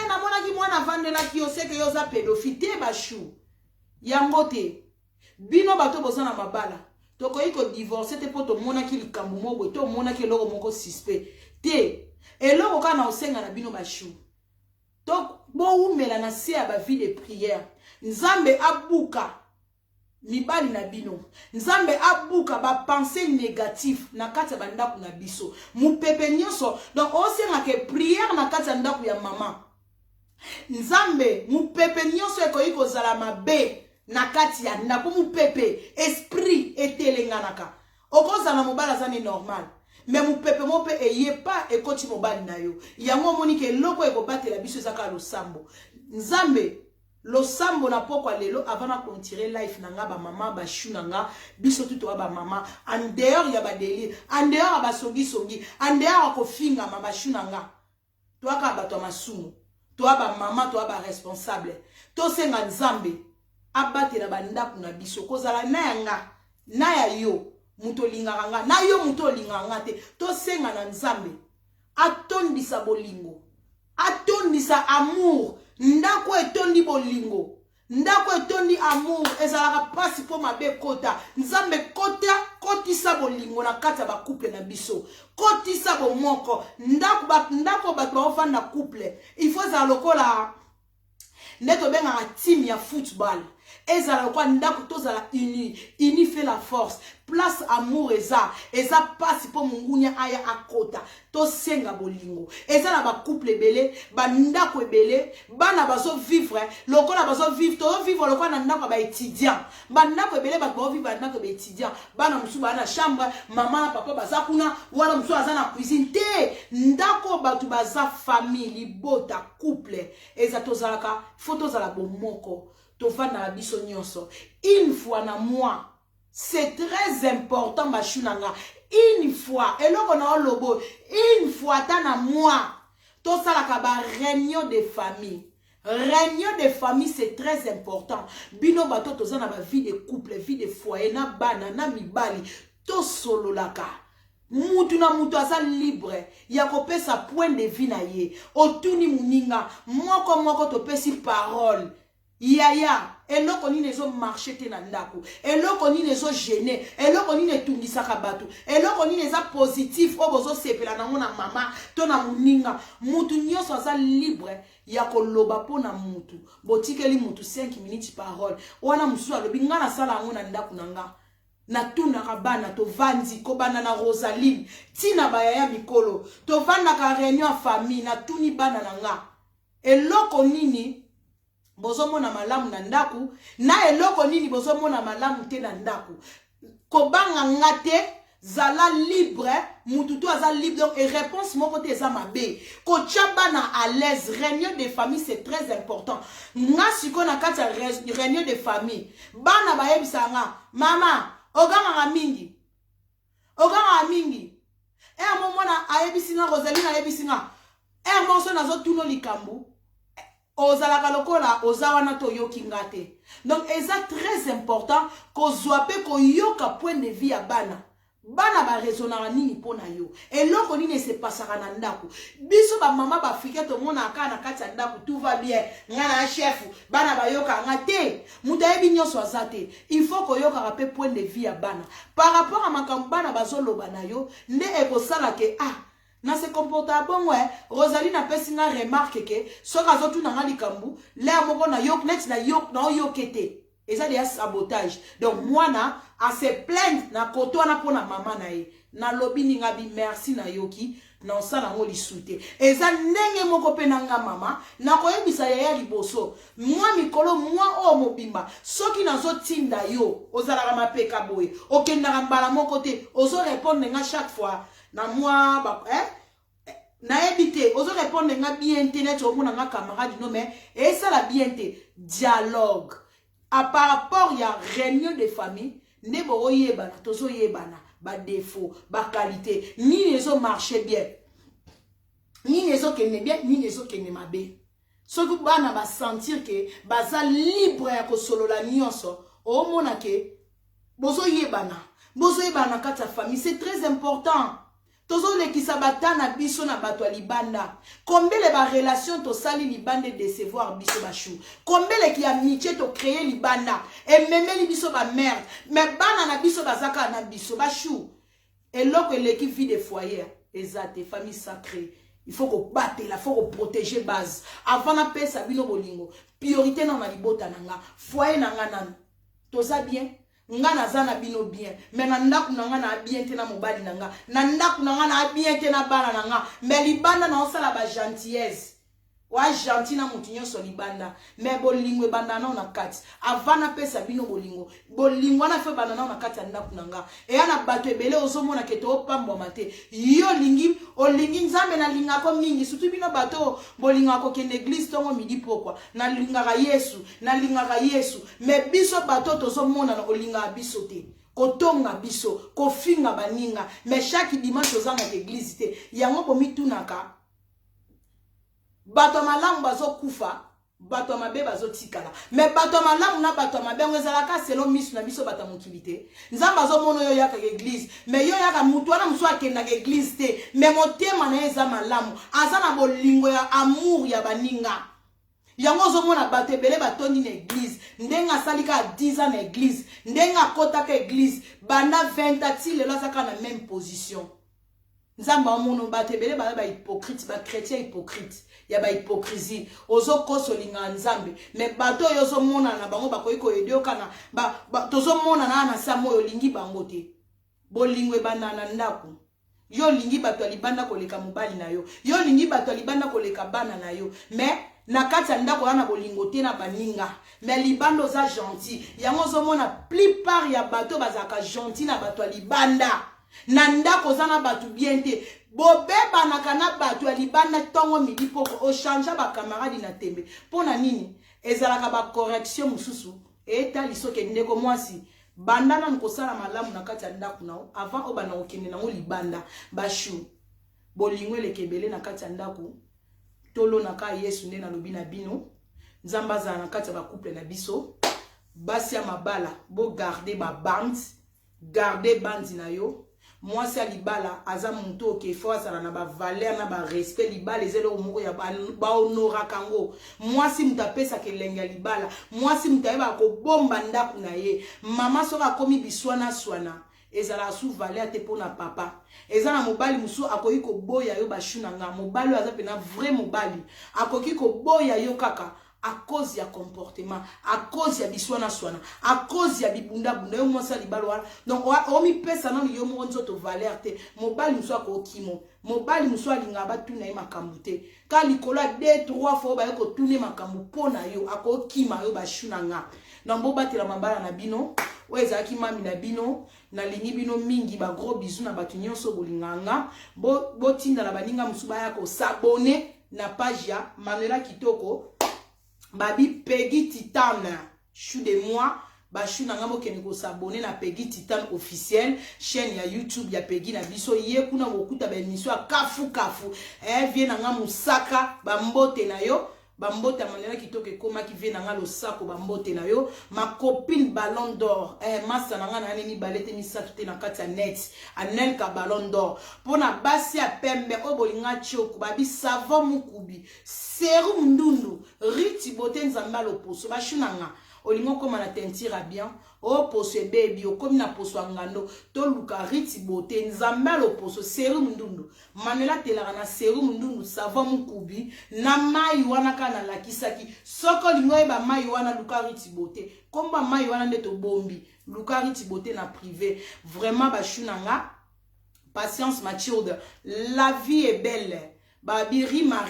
na mona ki mwana vandela ki oseke yoza pédophile te ba shu yango te bino bato bozana mabala to ko iko divorce te poto mona ki likambo moko to mona ki loko moko suspect te eloko kana osenga na bino ba shu to bo umela na se ya ba vie de prière nzambe abuka mibali na bino nzambe abuka ba pensée négative na kati ya bandako na biso mupepe nyonso donc osenga ke prière na kati ya ndako ya mama nzambe mupepe nyonso ekoyi kozala mabe na kati ya ndako mupepe esprit etelenganaka okozala mobala zane normal mais mupepe mope eyepa ekoti mobali na yo yango moni ke loko ekobatela biso ezaka losambo nzambe losambo na pokwa lelo avant na continuer life nanga ba mama ba shu nanga biso tuto ba mama en dehors ya ba délire en dehors ba songi en dehors ko finga mama shu nanga to aka ba to masumu to ba mama to ba responsable to senga nzambe abatela ba ndaku na biso kozala na yanga na ya yo muto linganga na yo muto linganga te to senga na nzambe atondisa bolingo atondisa amour ndako etondi bolingo ndako etondi amour ezalaka pasi po mabe kota nzambe kotisa bolingo na kati ya ba couple na biso kotisa bomoko ndako bato baofanda couple il faut za lokola ndeto benga team ya football ezala lokola ndako tozala uni fait la force place amour eza pasi po mungunya aya akota to senga bolingo eza na ba couple belé ba ndako ebele bana bazo vivre lokola bazo vivre to vivre lokola na ndako ba étudiant ba ndako ebele ba vivre ndako ba étudiant bana musu bana chambre mama na papa baza kuna wala musu aza na cuisine te ndako batu baza famille libota couple eza tozalaka faut tozala bomoko to vana la biso nyonso une fois na moi. C'est très important, ma chunanga. Une fois, et là on a un logo, une fois, t'en as moi. Tout ça, la réunion de famille. Réunion de famille, c'est très important. Bino bato, tout ça, na vie de couple, vie de foyer, na bana, na mibali. Tout solo laka. mutu na mutu aza libre ya kopesa point de vue na ye otuni muninga moko topesi parole yaya eloko nini ezo marché te na ndako eloko nini ezo gêner eloko nini etungisaka bato eloko nini eza positif o bozo sepela nango na mama to na muninga mutu nyonso aza libre ya koloba po na mutu botikeli mutu 5 minutes parole wana mususu alobi nga nasala yango na ndako na nga natunaka bana tovandi kobanda na Rosaline tina bayaya mikolo tovandaka réunion ya famille natuni bana na nga eloko nini bozomona malamu na ndaku na eloko nini bozomona malamu te na ndaku kobanga ngate zala libre mututu aza libre donc et réponse moko te eza mabe ko bana à l'aise réunion de famille c'est très important nga siko na kati réunion de famille bana bayebisa nga mama oganga mingi mona ayebisi nga Rosaline ayebisi nga monso nazo tuno likambu ozalaka lokola ozawana to yoki ngate donc eza très important ko zwape ko yoka point de vue ya bana ba raisonnera nini pona yo eloko nini se passera na ndako biso ba mama ba africain to mona aka na kati ya ndako tout va bien ngana chef bana ba yoka ngate mudayebi nyonso azate il faut ko yoka rapé point de vue ya bana par rapport à makambo bana bazoloba na yo nde ekosala ke na se comporta bon Rosaline a pesi nga remarque ke soka zotu na likambu l'air moko na yok net na yok na yokete eza des sabotage donc mwana a se plaindre na koto na pona mama na ye na lobi ninga bi merci na yoki na osala ngo lisute eza ndenge moko pe na nga mama na koyebisa ya liboso mwa mikolo mwa o mobimba soki nazo tinda yo ozala mapeka boye okenda mbala moko te ozo répondre nga chaque fois na moi na ebité ozo répondre nga bien internet au mona nga camarade no mais et ça la bien te dialogue à par rapport ya réunion de famille ne bo yebana tozo yebana ba défaut ba qualité ni les ont marché bien ni les ont kene bien ni les autres kene mabe soki bana ba sentir que baza libre ya ko solo la nyonso o mona ke bozo yebana kata famille c'est très important tozo le kisabata na biso na bato libanda combien les ba relation to sali libanda décevoir biso ba chou combien les ki amitié to créer libanda et même li biso ba merde mais bana na biso bazaka na biso ba chou et loko l'équipe vie des foyers exact famille sacrée il faut qu'on batte la faut qu'on protéger base avant na pesa bino bolingo priorité na libota nanga foyer nanga nan toza bien nga nazana bino bien mais na ndaku nanga na bien te na mobali nanga na ndaku nanga na bien te na bana nanga mais libanda na osala ba gentillesse wa gentil na mutu nyonso libanda mais bolingo banda na kati avana pesa bino bolingo na fe banda na kati ndaku nanga e ana bato ebele ozomona ke to pambo mate yo olingi nzambe na linga ko mingi surtout bino bato bolinga ko ke l'église tongo midi pokwa na linga ga Yesu mais biso bato tozomona na olinga biso te kotonga biso kofinga baninga mais chaque dimanche ozanga l'église te yango bomitunaka bato malamu bazo kufa bato mabe bazo tikala mais bato malamu na bato mabe ngezalaka selon misu na biso bato mokilité nzamba zo mono yo yaka église mais yo yaka mutu wana muso akenda ka église te mais motema na eza malamu azana bolingo ya amour ya baninga yango zo mona bato ebele batondi na église ndenga salika 10 ans na église ndenga kota ka église banda 20 ati lelo azaka na même position nzamba mono bato ebele ba hypocrite ba chrétien hypocrite ya ba hypocrisie ozo kosolinga nzambe mais bato yozo mona na bango bakoyiko edioka na tozo mona na samo yo lingi bango te bolingwe banana ndako yo lingi bato libanda koleka mobali na yo lingi bato libanda koleka bana na yo mais na kati ndako wana bolingo te na baninga mais libanda za gentil yango zo mona plupart ya bato bazaka gentil na bato libanda na ndako zana bato bien te bobeba na kana bato ya libanda tongo midi poko o changer ba camarade na tembe pona nini ezalaka ba correction mususu eta lisoke ndeko mwasi banda na nkosala malamu na kati ya ndako nao avant obana okende nango libanda bashu bolingwe lekebele na kati ya ndako tolo na ka Yesu nde na lobi na bino nzamba za na kati ya ba couple na biso basi ya mabala bo garder ba bands garder bandi na yo moi c'est libala aza muntu ke fois ça na ba valeur na ba respect libala ezelo moko ya ba honora kango moi si mutapesa ke lenga libala moi si mutayeba ko bomba ndaku na ye mama soka komi biswana swana ezala sous valeur te pona papa ezala mobali musu akoki ko boya yo bashuna nga mobali aza pena vrai mobali akoki ko boya yo kaka à cause ya comportement, à cause ya biswana swana, à cause ya bibunda bunda yo monsa libalo wala. Donc o mi pesa na yo mo nzoto valeur te. Mobali muswa ko kimo. Mobali muswa linga ba tuna ye makambu te. Ka likola 2-3 fois ba yo ko tuna makambu pona yo ako kima yo ba shuna nga. Donc bo batela mabala na bino, o ezaki mami na bino, na lingi bino mingi ba gros bisous na batu nyonso bolinganga. Bo tinda na baninga musuba ya ko s'abonner na page ya Manuela Kitoko. Babi Peggy Titan, chou de moi, ba chou na ngamo kene ko s'abonner na Peggy Titan officiel, chaîne ya YouTube ya Peggy na biso ye kuna bokuta ba émission kafu vient na ngamo saka ba mbote na yo, ba mbote Manuela Kitoko koma ki vient na ngalo sako ba mbote na yo, ma copine Ballon d'Or, masa na ngana nani balete mi satute na kati ya net, anel ka Ballon d'Or, pona basi ya pembe o bolinga choko babi savon mukubi. Serum ndundu, riti bote nzamba lo poso, ba shunanga, olingo koma na tentira bien, o poso baby, o komi na poso angando, to luka riti bote nzamba lo poso, serum ndundu, Manuela telara na serum ndundu, savon mukubi, na mai wana kana la kisaki, soko lingo eba mai wana luka riti bote, komba mai wana neto bombi, luka riti bote na privé, vraiment ba shunanga, patience Mathilde, la vie est belle, babi rima.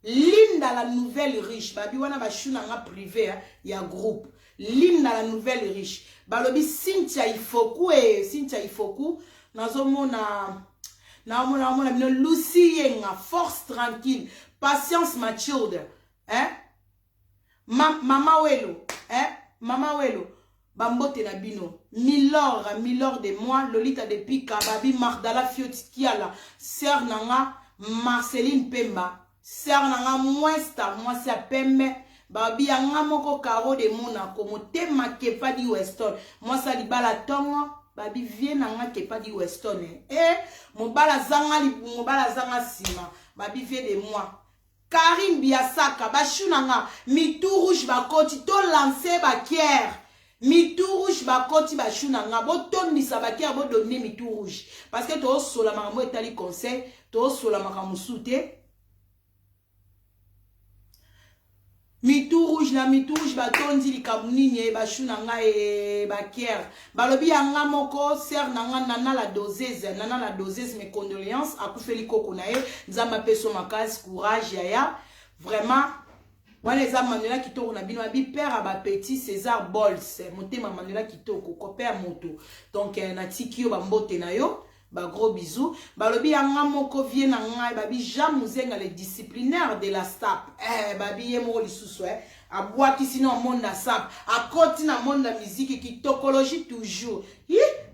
Linda la nouvelle riche. Babi wana ba shuna nga privé ya groupe. Linda la nouvelle riche. Balobi Cynthia Ifoku Cynthia Ifoku. Nazomona bino Lucy Yenga. Force tranquille. Patience Mathilde. Mama Welo. Mama Welo. Bambote na bino. Milord de moi. Lolita de Pika. Babi Mardala Fiotikiala. Sœur nanga Marceline Pemba. Sœur nanga mwesta mwasi ya pembe babi anga moko karo de Monaco motema kepa di Weston mwasa libala tongo babi vie nanga kepa di Weston mobala zanga sima babi vie de moi Karim Biasaka bashu nanga mitu rouge bakoti to lancer bakière mitu rouge bakoti bashu nanga botondisa bakière bo donner mitu rouge parce que to sola makambo etali conseil to sola makambo soute mitu rouge batondi likamunini bashuna nga bakière balobi yanga moko sœur nanga nana la doseuse mes condoléances akufeli koko na ye nzamba peso makasi courage yaya vraiment wana eza Manuela Kitoko na bino abi père aba petit César Bols motema Manuela Kitoko kopère moto donc na tiki yo bambote na yo ba gros bisous balobi yanga moko vie na ngai babi Jean Muzenga le disciplinaire de la STAP babi ye mo lisusu abwaki sino monde na STAP akoti na monde na musique ki tokologie toujours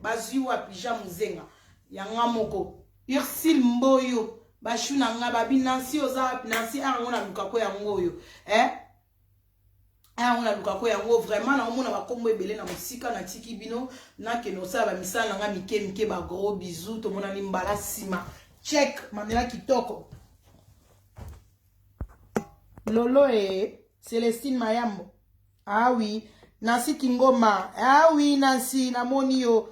bazui wa Jean Muzenga yanga moko Ursule Mboyo bashu na nga babi Nancy oza Nancy angona lukako yango yo angona lukako yango vraiment na omona bakombo ebele na musika na tiki bino na keno sa ba misala nga mike ba gros bisous to mona ni mbala sima check Manuela Kitoko Lolo Célestine Mayambo ah oui Nancy Kingoma ah oui Nancy na moni yo